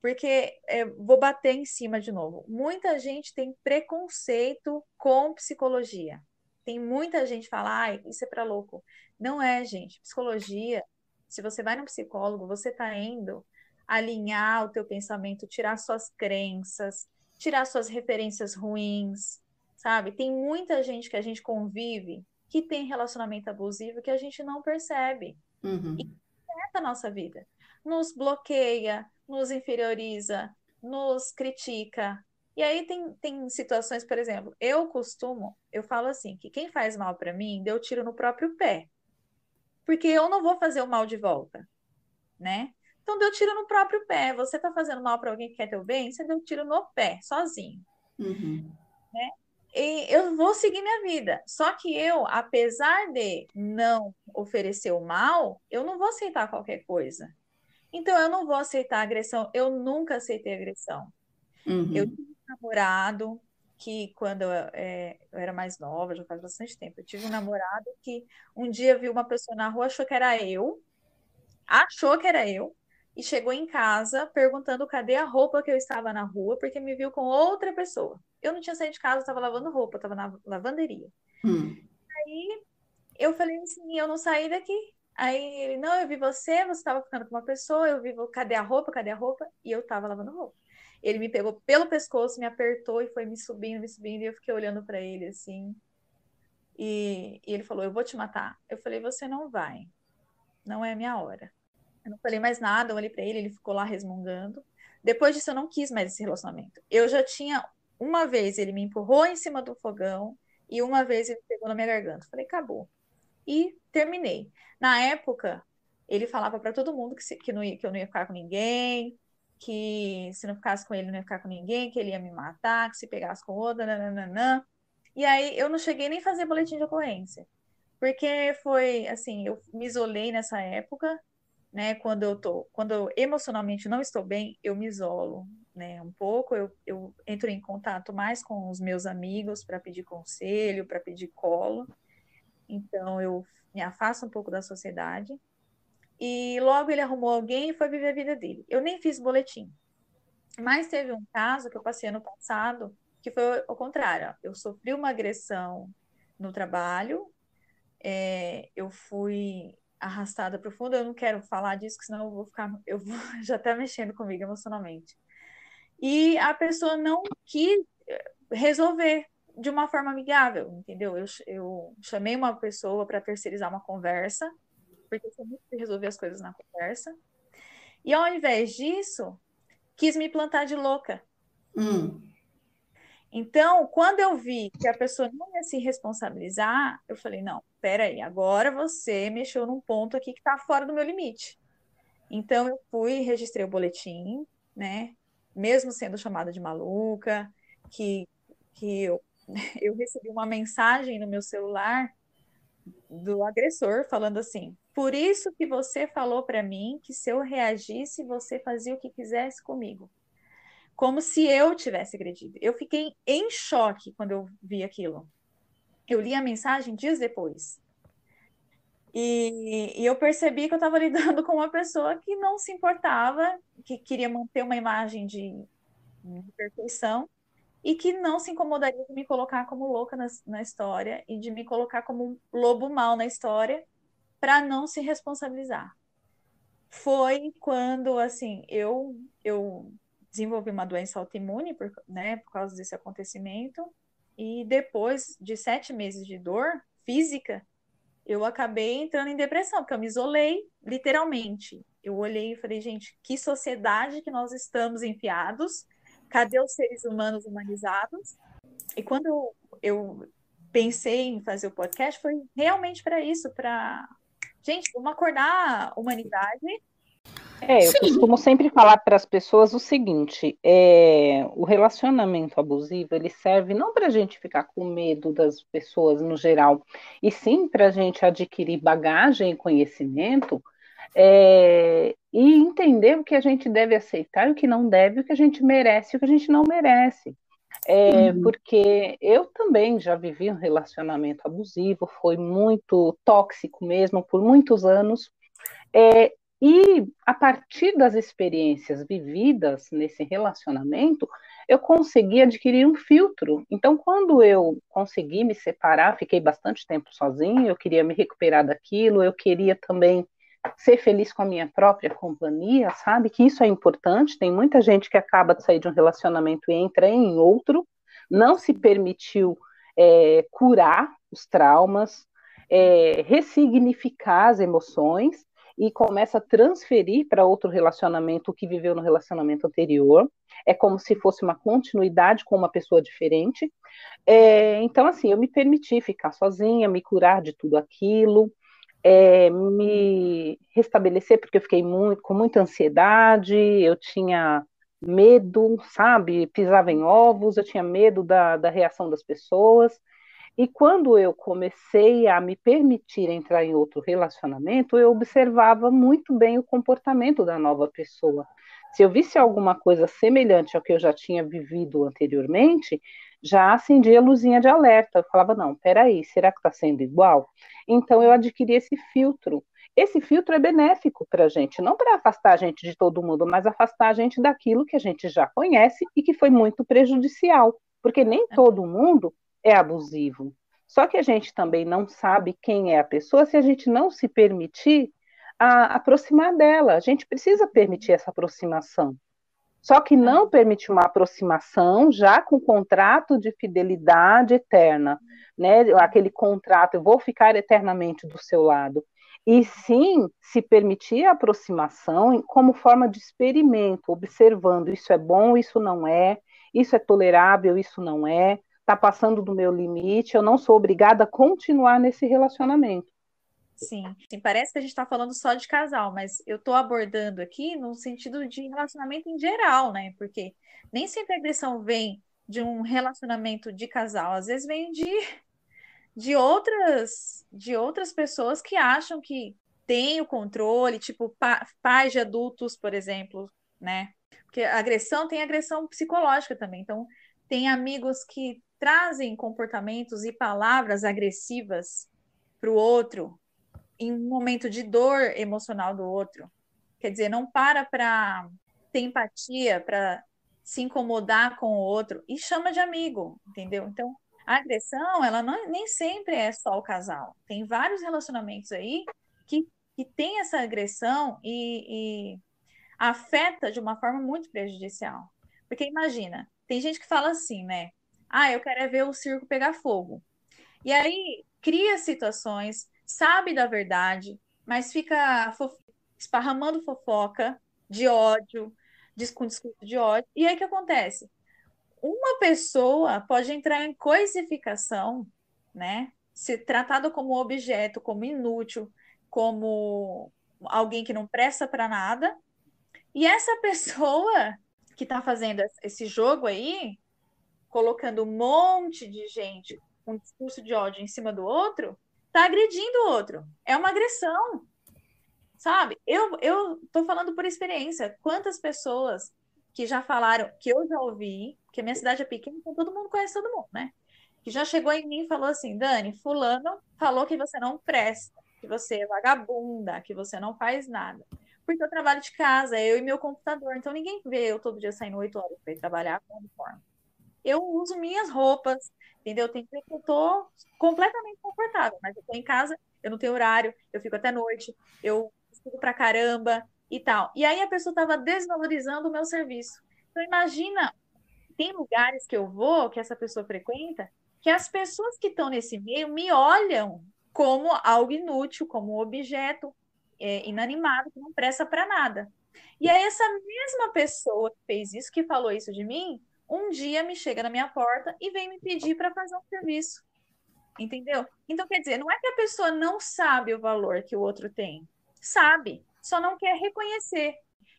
Porque vou bater em cima de novo. Muita gente tem preconceito com psicologia. Tem muita gente que fala, ai, isso é para louco. Não é, gente. Psicologia, se você vai no psicólogo, você está indo alinhar o teu pensamento, tirar suas crenças, tirar suas referências ruins, sabe? Tem muita gente que a gente convive que tem relacionamento abusivo que a gente não percebe. E afeta a nossa vida. Nos bloqueia, nos inferioriza, nos critica. E aí tem situações, por exemplo, eu falo assim, que quem faz mal para mim, deu tiro no próprio pé. Porque eu não vou fazer o mal de volta, né? Então deu tiro no próprio pé. Você tá fazendo mal para alguém que quer teu bem, você deu tiro no pé, sozinho. Né? E eu vou seguir minha vida. Só que eu, apesar de não oferecer o mal, eu não vou aceitar qualquer coisa. Então eu não vou aceitar agressão. Eu nunca aceitei agressão. Eu tive um namorado que quando eu era mais nova, já faz bastante tempo, eu tive um namorado que um dia viu uma pessoa na rua, achou que era eu, e chegou em casa perguntando cadê a roupa que eu estava na rua, porque me viu com outra pessoa. Eu não tinha saído de casa, eu estava lavando roupa, eu estava na lavanderia. Aí eu falei assim, eu não saí daqui. Aí ele, não, eu vi você estava ficando com uma pessoa, eu vi, cadê a roupa, cadê a roupa? E eu estava lavando roupa. Ele me pegou pelo pescoço, me apertou e foi me subindo, e eu fiquei olhando para ele assim. E ele falou, eu vou te matar. Eu falei, você não vai, não é a minha hora. Eu não falei mais nada, eu olhei para ele, ele ficou lá resmungando. Depois disso, eu não quis mais esse relacionamento. Eu já tinha, uma vez ele me empurrou em cima do fogão e uma vez ele pegou na minha garganta. Falei, acabou. E terminei. Na época, ele falava para todo mundo que eu não ia ficar com ninguém, que se não ficasse com ele, não ia ficar com ninguém, que ele ia me matar, que se pegasse com outra, nananana. E aí eu não cheguei nem a fazer boletim de ocorrência. Porque foi assim, eu me isolei nessa época, né? Quando eu emocionalmente não estou bem, eu me isolo, né? Um pouco, eu entro em contato mais com os meus amigos para pedir conselho, para pedir colo. Então eu me afasto um pouco da sociedade. E logo ele arrumou alguém e foi viver a vida dele. Eu nem fiz boletim. Mas teve um caso que eu passei ano passado, que foi o contrário. Eu sofri uma agressão no trabalho, eu fui arrastada para o fundo. Eu não quero falar disso, porque senão eu vou já tá mexendo comigo emocionalmente. E a pessoa não quis resolver de uma forma amigável, entendeu? Eu chamei uma pessoa para terceirizar uma conversa, porque eu sou muito de resolver as coisas na conversa. E ao invés disso, quis me plantar de louca. Então, quando eu vi que a pessoa não ia se responsabilizar, eu falei, não, peraí, agora você mexeu num ponto aqui que está fora do meu limite. Então, eu fui e registrei o boletim, né? Mesmo sendo chamada de maluca, que eu recebi uma mensagem no meu celular do agressor falando assim, por isso que você falou para mim que se eu reagisse, você fazia o que quisesse comigo. Como se eu tivesse agredido. Eu fiquei em choque quando eu vi aquilo. Eu li a mensagem dias depois. E eu percebi que eu estava lidando com uma pessoa que não se importava, que queria manter uma imagem de perfeição e que não se incomodaria de me colocar como louca na história e de me colocar como um lobo mau na história para não se responsabilizar. Foi quando, assim, eu desenvolvi uma doença autoimune por causa desse acontecimento, e depois de 7 meses de dor física, eu acabei entrando em depressão, porque eu me isolei, literalmente. Eu olhei e falei, gente, que sociedade que nós estamos enfiados? Cadê os seres humanos humanizados? E quando eu pensei em fazer o podcast, foi realmente para isso, para... Gente, vamos acordar a humanidade. Eu costumo sempre falar para as pessoas o seguinte, o relacionamento abusivo, ele serve não para a gente ficar com medo das pessoas no geral, e sim para a gente adquirir bagagem e conhecimento, e entender o que a gente deve aceitar, o que não deve, o que a gente merece e o que a gente não merece. Porque eu também já vivi um relacionamento abusivo, foi muito tóxico mesmo, por muitos anos, e a partir das experiências vividas nesse relacionamento, eu consegui adquirir um filtro. Então, quando eu consegui me separar, fiquei bastante tempo sozinha, eu queria me recuperar daquilo, eu queria também ser feliz com a minha própria companhia, sabe? Que isso é importante. Tem muita gente que acaba de sair de um relacionamento e entra em outro, não se permitiu curar os traumas, ressignificar as emoções e começa a transferir para outro relacionamento o que viveu no relacionamento anterior. É como se fosse uma continuidade com uma pessoa diferente. Então, assim, eu me permiti ficar sozinha, me curar de tudo aquilo, me restabelecer, porque eu fiquei com muita ansiedade, eu tinha medo, sabe? Pisava em ovos, eu tinha medo da reação das pessoas. E quando eu comecei a me permitir entrar em outro relacionamento, eu observava muito bem o comportamento da nova pessoa. Se eu visse alguma coisa semelhante ao que eu já tinha vivido anteriormente, já acendia a luzinha de alerta. Eu falava, não, peraí, será que está sendo igual? Então eu adquiri esse filtro. Esse filtro é benéfico para a gente, não para afastar a gente de todo mundo, mas afastar a gente daquilo que a gente já conhece e que foi muito prejudicial, porque nem todo mundo é abusivo. Só que a gente também não sabe quem é a pessoa se a gente não se permitir aproximar dela. A gente precisa permitir essa aproximação. Só que não permitir uma aproximação já com contrato de fidelidade eterna, né? Aquele contrato, eu vou ficar eternamente do seu lado. E sim, se permitir a aproximação como forma de experimento, observando isso é bom, isso não é, isso é tolerável, isso não é, está passando do meu limite, eu não sou obrigada a continuar nesse relacionamento. Sim, parece que a gente está falando só de casal, mas eu estou abordando aqui no sentido de relacionamento em geral, né? Porque nem sempre a agressão vem de um relacionamento de casal, às vezes vem de outras pessoas que acham que têm o controle, tipo pais de adultos, por exemplo, né? Porque a agressão tem agressão psicológica também. Então, tem amigos que trazem comportamentos e palavras agressivas para o outro em um momento de dor emocional do outro. Quer dizer, não para ter empatia, para se incomodar com o outro e chama de amigo, entendeu? Então, a agressão, ela nem sempre é só o casal. Tem vários relacionamentos aí que tem essa agressão e afeta de uma forma muito prejudicial. Porque imagina, tem gente que fala assim, né? Ah, eu quero é ver o circo pegar fogo. E aí cria situações, sabe da verdade, mas fica esparramando fofoca de ódio, com discurso de ódio. E aí o que acontece? Uma pessoa pode entrar em coisificação, né? Ser tratado como objeto, como inútil, como alguém que não presta para nada. E essa pessoa que está fazendo esse jogo aí, colocando um monte de gente com discurso de ódio em cima do outro, está agredindo o outro. É uma agressão, sabe? Eu tô falando por experiência. Quantas pessoas que já falaram, que eu já ouvi, que a minha cidade é pequena, então todo mundo conhece todo mundo, né? Que já chegou em mim e falou assim, Dani, fulano falou que você não presta, que você é vagabunda, que você não faz nada. Porque eu trabalho de casa, eu e meu computador, então ninguém vê eu todo dia saindo 8 horas para ir trabalhar com uniforme. Eu uso minhas roupas, entendeu? Tem que ver que eu tô completamente confortável, mas eu tô em casa, eu não tenho horário, eu fico até noite, eu estudo pra caramba e tal. E aí a pessoa estava desvalorizando o meu serviço. Então imagina, tem lugares que eu vou, que essa pessoa frequenta, que as pessoas que estão nesse meio me olham como algo inútil, como um objeto inanimado, que não presta para nada. E aí essa mesma pessoa que fez isso, que falou isso de mim, um dia me chega na minha porta e vem me pedir para fazer um serviço. Entendeu? Então, quer dizer, não é que a pessoa não sabe o valor que o outro tem. Sabe, só não quer reconhecer.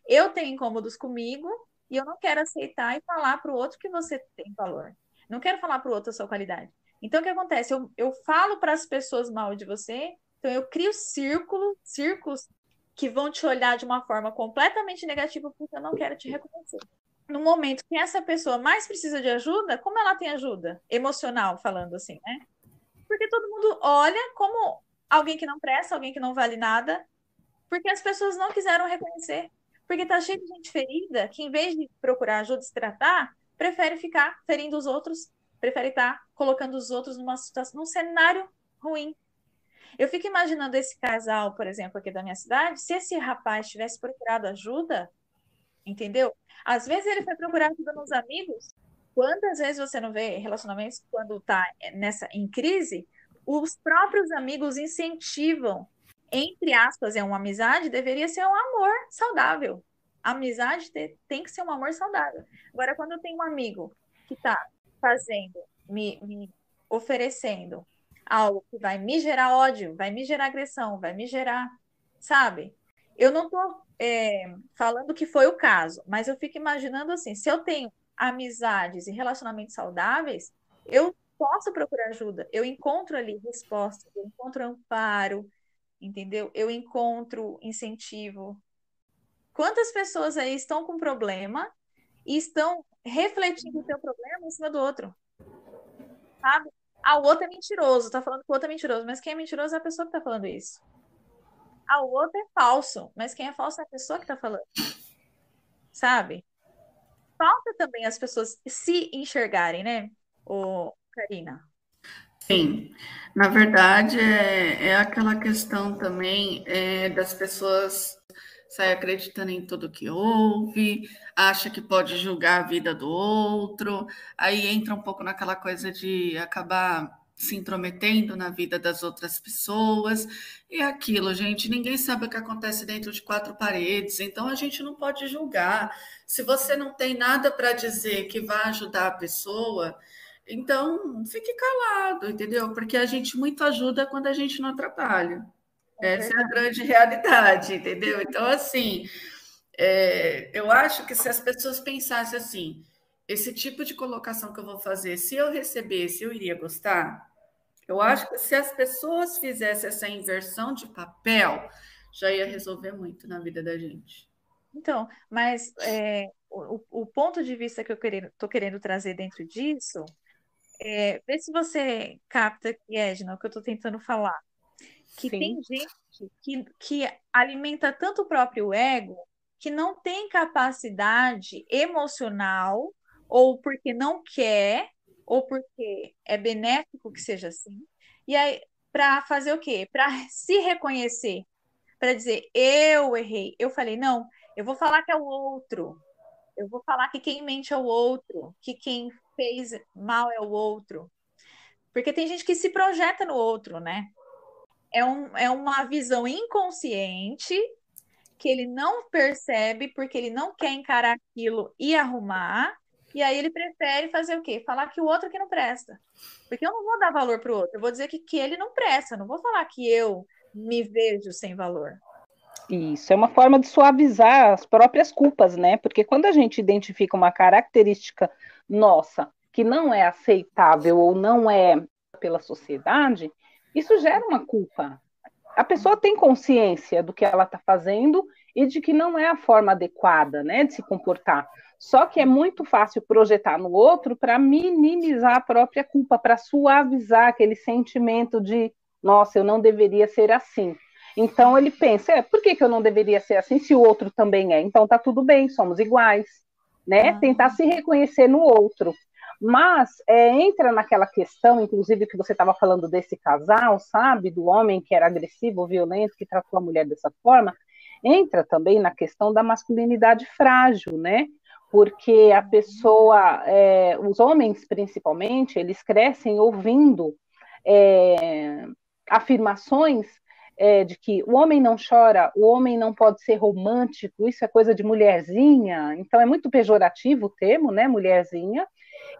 Eu tenho incômodos comigo e eu não quero aceitar e falar para o outro que você tem valor. Não quero falar para o outro a sua qualidade. Então, o que acontece? Eu falo para as pessoas mal de você, então eu crio círculos que vão te olhar de uma forma completamente negativa porque eu não quero te reconhecer. no momento que essa pessoa mais precisa de ajuda, como ela tem ajuda? Emocional, falando assim, né? Porque todo mundo olha como alguém que não presta, alguém que não vale nada, porque as pessoas não quiseram reconhecer. Porque tá cheio de gente ferida que, em vez de procurar ajuda e se tratar, prefere ficar ferindo os outros, prefere estar colocando os outros numa situação, num cenário ruim. Eu fico imaginando esse casal, por exemplo, aqui da minha cidade, se esse rapaz tivesse procurado ajuda, entendeu? Às vezes ele foi procurar ajuda nos amigos. Quantas vezes você não vê relacionamentos quando tá nessa em crise, os próprios amigos incentivam, entre aspas, é uma amizade, deveria ser um amor saudável. A amizade tem que ser um amor saudável. Agora, quando eu tenho um amigo que está fazendo, me oferecendo algo que vai me gerar ódio, vai me gerar agressão, vai me gerar, sabe? Eu não estou falando que foi o caso, mas eu fico imaginando assim, se eu tenho amizades e relacionamentos saudáveis, eu posso procurar ajuda, eu encontro ali respostas, eu encontro amparo, entendeu? Eu encontro incentivo. Quantas pessoas aí estão com problema e estão refletindo o seu problema em cima do outro, sabe? Ah, o outro é mentiroso, tá falando que o outro é mentiroso, mas quem é mentiroso é a pessoa que tá falando isso. Ah, o outro é falso, mas quem é falso é a pessoa que tá falando, sabe? Falta também as pessoas se enxergarem, né, Karina? Sim, na verdade é aquela questão também das pessoas sair acreditando em tudo que ouve, acha que pode julgar a vida do outro, aí entra um pouco naquela coisa de acabar se intrometendo na vida das outras pessoas, e é aquilo, gente, ninguém sabe o que acontece dentro de quatro paredes, então a gente não pode julgar. Se você não tem nada para dizer que vai ajudar a pessoa, então fique calado, entendeu? Porque a gente muito ajuda quando a gente não atrapalha. Essa é a grande realidade, entendeu? Então, assim, eu acho que se as pessoas pensassem assim, esse tipo de colocação que eu vou fazer, se eu recebesse, eu iria gostar? Eu acho que se as pessoas fizessem essa inversão de papel, já ia resolver muito na vida da gente. Então, mas o ponto de vista que eu estou querendo trazer dentro disso vê se você capta aqui, Edna, o que eu estou tentando falar. Que tem Sim. gente que alimenta tanto o próprio ego que não tem capacidade emocional, ou porque não quer, ou porque é benéfico que seja assim. E aí, para fazer o quê? Para se reconhecer, para dizer, eu errei. Eu falei, não, eu vou falar que é o outro. Eu vou falar que quem mente é o outro, que quem fez mal é o outro. Porque tem gente que se projeta no outro, né? É uma visão inconsciente que ele não percebe porque ele não quer encarar aquilo e arrumar, e aí ele prefere fazer o quê? Falar que o outro que não presta. Porque eu não vou dar valor para o outro, eu vou dizer que ele não presta, eu não vou falar que eu me vejo sem valor. Isso é uma forma de suavizar as próprias culpas, né? Porque quando a gente identifica uma característica nossa que não é aceitável ou não é pela sociedade, isso gera uma culpa. A pessoa tem consciência do que ela está fazendo e de que não é a forma adequada, né, de se comportar. Só que é muito fácil projetar no outro para minimizar a própria culpa, para suavizar aquele sentimento de, nossa, eu não deveria ser assim. Então ele pensa, por que eu não deveria ser assim se o outro também é? Então tá tudo bem, somos iguais, né? Tentar se reconhecer no outro. Mas entra naquela questão, inclusive, que você estava falando desse casal, sabe? Do homem que era agressivo, violento, que tratou a mulher dessa forma. Entra também na questão da masculinidade frágil, né? Porque a pessoa, os homens principalmente, eles crescem ouvindo afirmações de que o homem não chora, o homem não pode ser romântico, isso é coisa de mulherzinha. Então é muito pejorativo o termo, né? Mulherzinha.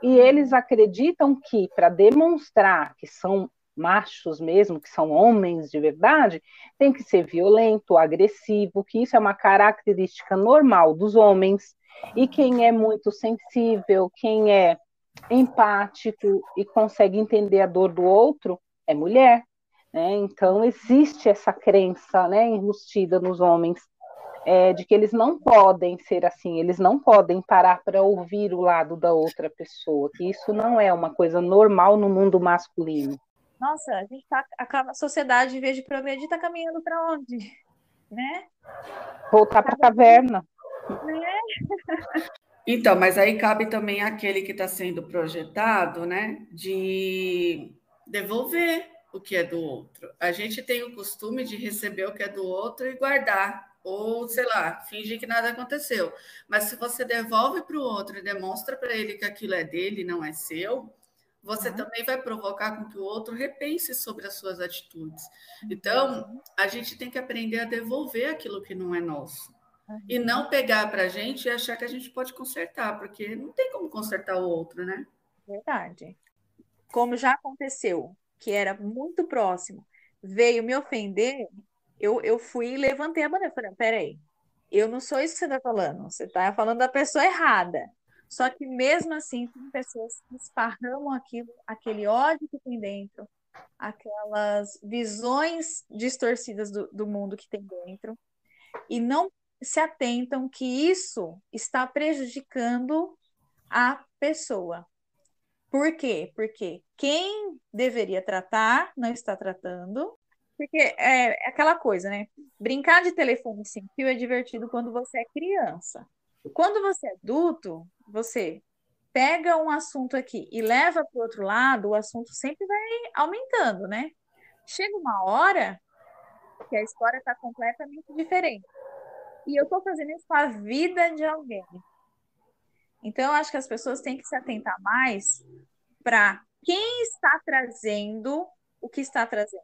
E eles acreditam que, para demonstrar que são machos mesmo, que são homens de verdade, tem que ser violento, agressivo, que isso é uma característica normal dos homens. E quem é muito sensível, quem é empático e consegue entender a dor do outro, é mulher. Né? Então, existe essa crença, né, enrustida nos homens. de que eles não podem ser assim, eles não podem parar para ouvir o lado da outra pessoa, que isso não é uma coisa normal no mundo masculino. Nossa, a gente tá, a sociedade, em vez de progredir, está caminhando para onde? Né? Voltar para a caverna. Né? Então, mas aí cabe também aquele que está sendo projetado, né, de devolver o que é do outro. A gente tem o costume de receber o que é do outro e guardar, ou, sei lá, fingir que nada aconteceu. Mas se você devolve para o outro e demonstra para ele que aquilo é dele, não é seu, você também vai provocar com que o outro repense sobre as suas atitudes. Então, a gente tem que aprender a devolver aquilo que não é nosso. E não pegar para a gente e achar que a gente pode consertar, porque não tem como consertar o outro, né? Verdade. Como já aconteceu, que era muito próximo, veio me ofender, eu fui e levantei a bandeira. Falei, peraí, eu não sou isso que você está falando, você está falando da pessoa errada. Só que mesmo assim, tem pessoas que esparramam aquilo, aquele ódio que tem dentro, aquelas visões distorcidas do mundo que tem dentro, e não se atentam que isso está prejudicando a pessoa. Por quê? Porque quem deveria tratar não está tratando. Porque é aquela coisa, né? Brincar de telefone sem fio é divertido quando você é criança. Quando você é adulto, você pega um assunto aqui e leva para o outro lado, o assunto sempre vai aumentando, né? Chega uma hora que a história está completamente diferente. E eu estou fazendo isso com a vida de alguém. Então, eu acho que as pessoas têm que se atentar mais para quem está trazendo o que está trazendo.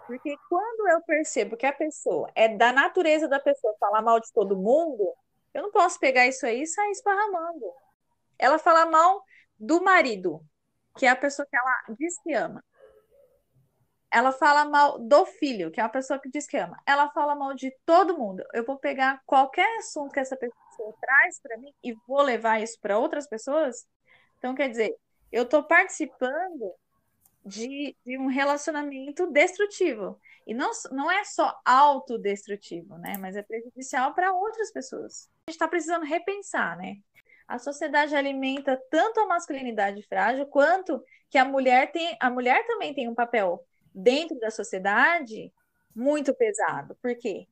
Porque quando eu percebo que a pessoa é da natureza da pessoa falar mal de todo mundo, eu não posso pegar isso aí e sair esparramando. Ela fala mal do marido, que é a pessoa que ela diz que ama. Ela fala mal do filho, que é uma pessoa que diz que ama. Ela fala mal de todo mundo. Eu vou pegar qualquer assunto que essa pessoa traz para mim e vou levar isso para outras pessoas. Então, quer dizer, eu estou participando de um relacionamento destrutivo. E não é só autodestrutivo, né? Mas é prejudicial para outras pessoas. A gente está precisando repensar, né? A sociedade alimenta tanto a masculinidade frágil quanto que a mulher também tem um papel dentro da sociedade muito pesado. Por quê?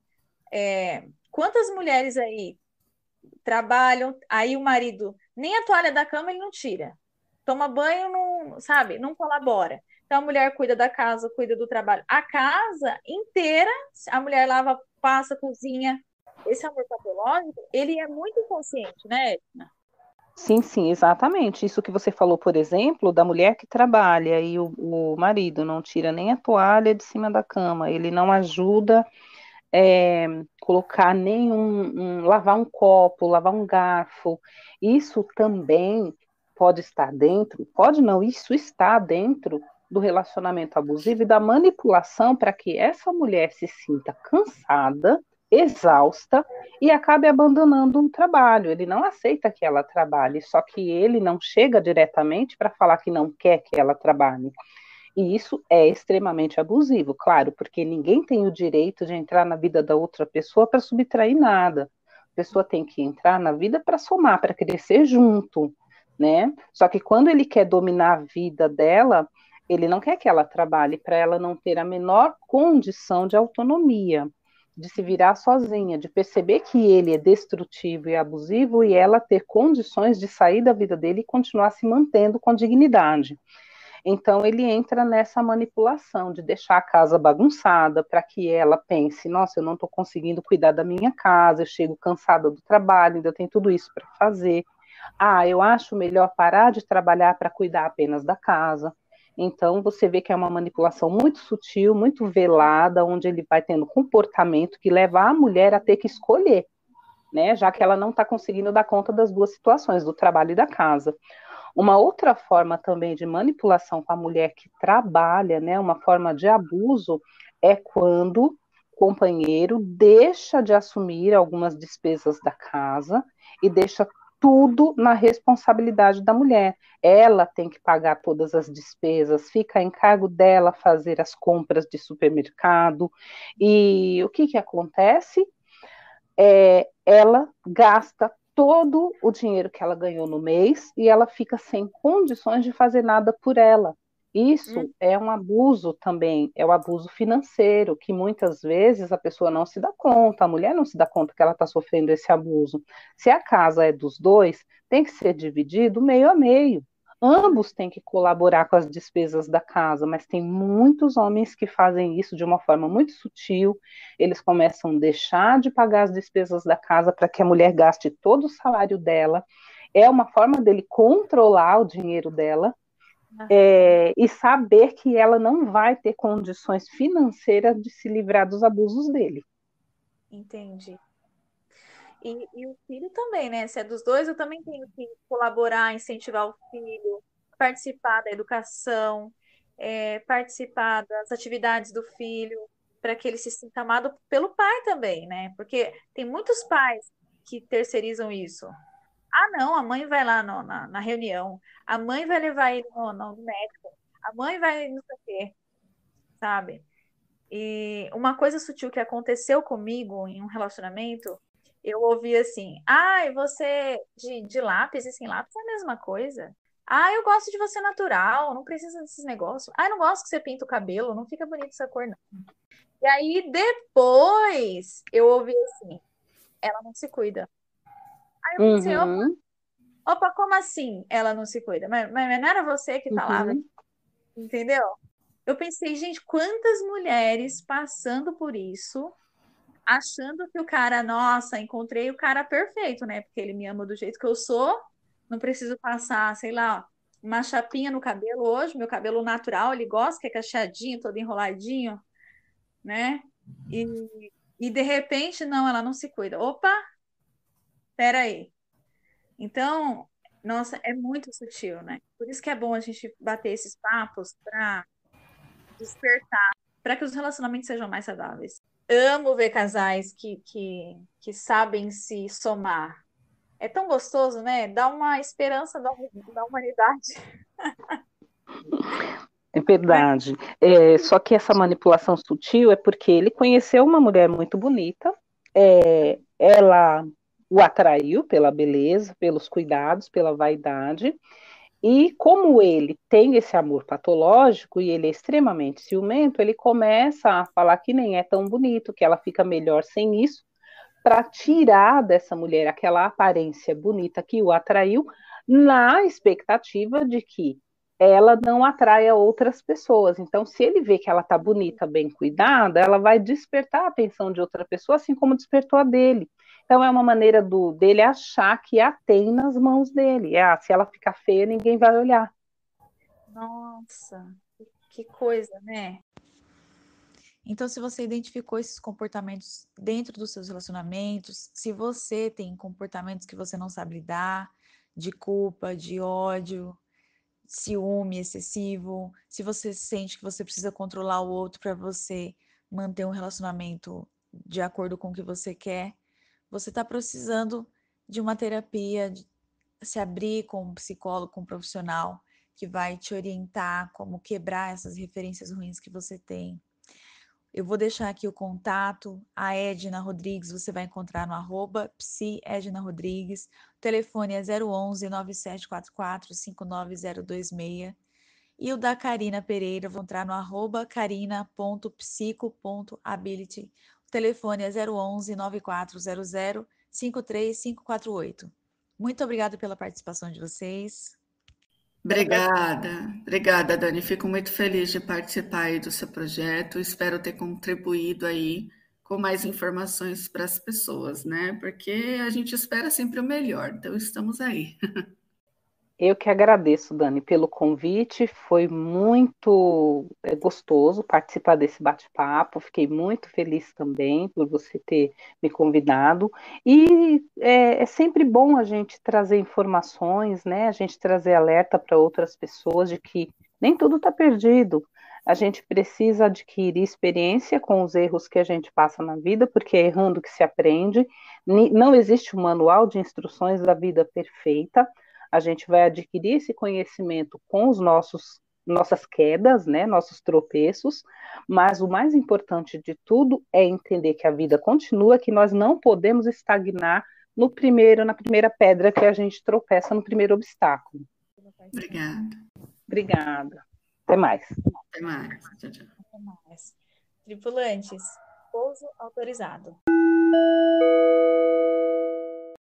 Quantas mulheres aí trabalham, aí o marido nem a toalha da cama ele não tira. Toma banho, não, sabe, não colabora. Então a mulher cuida da casa, cuida do trabalho. A casa inteira, a mulher lava, passa, cozinha. Esse amor patológico, ele é muito inconsciente, né, Edna? Sim, sim, exatamente. Isso que você falou, por exemplo, da mulher que trabalha e o marido não tira nem a toalha de cima da cama, ele não ajuda colocar lavar um copo, lavar um garfo. Isso também pode estar dentro, pode não, isso está dentro do relacionamento abusivo e da manipulação para que essa mulher se sinta cansada, exausta e acabe abandonando um trabalho. Ele não aceita que ela trabalhe, só que ele não chega diretamente para falar que não quer que ela trabalhe. E isso é extremamente abusivo, claro, porque ninguém tem o direito de entrar na vida da outra pessoa para subtrair nada. A pessoa tem que entrar na vida para somar, para crescer junto, né? Só que quando ele quer dominar a vida dela, ele não quer que ela trabalhe para ela não ter a menor condição de autonomia, de se virar sozinha, de perceber que ele é destrutivo e abusivo e ela ter condições de sair da vida dele e continuar se mantendo com dignidade. Então ele entra nessa manipulação de deixar a casa bagunçada para que ela pense, nossa, eu não estou conseguindo cuidar da minha casa, eu chego cansada do trabalho, ainda tem tudo isso para fazer. Eu acho melhor parar de trabalhar para cuidar apenas da casa. Então você vê que é uma manipulação muito sutil, muito velada, onde ele vai tendo comportamento que leva a mulher a ter que escolher, né? Já que ela não está conseguindo dar conta das duas situações, do trabalho e da casa. Uma outra forma também de manipulação com a mulher que trabalha, né, uma forma de abuso, é quando o companheiro deixa de assumir algumas despesas da casa e deixa tudo na responsabilidade da mulher. Ela tem que pagar todas as despesas, fica a encargo dela fazer as compras de supermercado. E o que acontece? ela gasta todo o dinheiro que ela ganhou no mês e ela fica sem condições de fazer nada por ela. Isso é um abuso também, é o abuso financeiro, que muitas vezes a pessoa não se dá conta, a mulher não se dá conta que ela está sofrendo esse abuso. Se a casa é dos dois, tem que ser dividido meio a meio. Ambos têm que colaborar com as despesas da casa, mas tem muitos homens que fazem isso de uma forma muito sutil. Eles começam a deixar de pagar as despesas da casa para que a mulher gaste todo o salário dela. É uma forma dele controlar o dinheiro dela, e saber que ela não vai ter condições financeiras de se livrar dos abusos dele. Entendi. E o filho também, né? Se é dos dois, eu também tenho que colaborar, incentivar o filho, participar da educação, participar das atividades do filho, para que ele se sinta amado pelo pai também, né? Porque tem muitos pais que terceirizam isso. Ah, não, a mãe vai lá na reunião, a mãe vai levar ele no médico, a mãe vai não sei o quê, sabe? E uma coisa sutil que aconteceu comigo em um relacionamento, eu ouvi assim: ai, você de lápis e sem lápis é a mesma coisa. Ah, eu gosto de você natural, não precisa desses negócios. Ah, eu não gosto que você pinta o cabelo, não fica bonito essa cor, não. E aí depois eu ouvi assim: ela não se cuida. Aí eu pensei: opa, como assim ela não se cuida? Mas não era você que falava, entendeu? Eu pensei, gente, quantas mulheres passando por isso, achando que o cara, nossa, encontrei o cara perfeito, né? Porque ele me ama do jeito que eu sou, não preciso passar, sei lá, uma chapinha no cabelo hoje, meu cabelo natural, ele gosta que é cacheadinho, todo enroladinho, né? E de repente, não, ela não se cuida. Opa, peraí. Então, nossa, é muito sutil, né? Por isso que é bom a gente bater esses papos para despertar, para que os relacionamentos sejam mais saudáveis. Amo ver casais que sabem se somar. É tão gostoso, né? Dá uma esperança da humanidade. É verdade. Só que essa manipulação sutil é porque ele conheceu uma mulher muito bonita, ela o atraiu pela beleza, pelos cuidados, pela vaidade, e como ele tem esse amor patológico e ele é extremamente ciumento, ele começa a falar que nem é tão bonito, que ela fica melhor sem isso, para tirar dessa mulher aquela aparência bonita que o atraiu, na expectativa de que ela não atraia outras pessoas. Então, se ele vê que ela está bonita, bem cuidada, ela vai despertar a atenção de outra pessoa, assim como despertou a dele. Então, é uma maneira dele achar que a tem nas mãos dele. Se ela ficar feia, ninguém vai olhar. Nossa, que coisa, né? Então, se você identificou esses comportamentos dentro dos seus relacionamentos, se você tem comportamentos que você não sabe lidar, de culpa, de ódio, ciúme excessivo, se você sente que você precisa controlar o outro para você manter um relacionamento de acordo com o que você quer, você está precisando de uma terapia, de se abrir com um psicólogo, com um profissional que vai te orientar como quebrar essas referências ruins que você tem. Eu vou deixar aqui o contato, a Edna Rodrigues, você vai encontrar no @psiednarodrigues. O telefone é 011 9744 59026. E o da Karina Pereira, vou entrar no @carina.psico.ability. O telefone é 011 9400 53548. Muito obrigada pela participação de vocês. Obrigada, Dani. Fico muito feliz de participar aí do seu projeto. Espero ter contribuído aí com mais informações para as pessoas, né? Porque a gente espera sempre o melhor, então estamos aí. Eu que agradeço, Dani, pelo convite. Foi muito gostoso participar desse bate-papo. Fiquei muito feliz também por você ter me convidado. E é sempre bom a gente trazer informações, né? A gente trazer alerta para outras pessoas de que nem tudo está perdido. A gente precisa adquirir experiência com os erros que a gente passa na vida, porque é errando que se aprende. Não existe um manual de instruções da vida perfeita. A gente vai adquirir esse conhecimento com os nossos nossas quedas, né, nossos tropeços, mas o mais importante de tudo é entender que a vida continua, que nós não podemos estagnar na primeira pedra que a gente tropeça, no primeiro obstáculo. Obrigada. Obrigada. Até mais. Até mais. Tchau, tchau. Até mais. Tripulantes, pouso autorizado.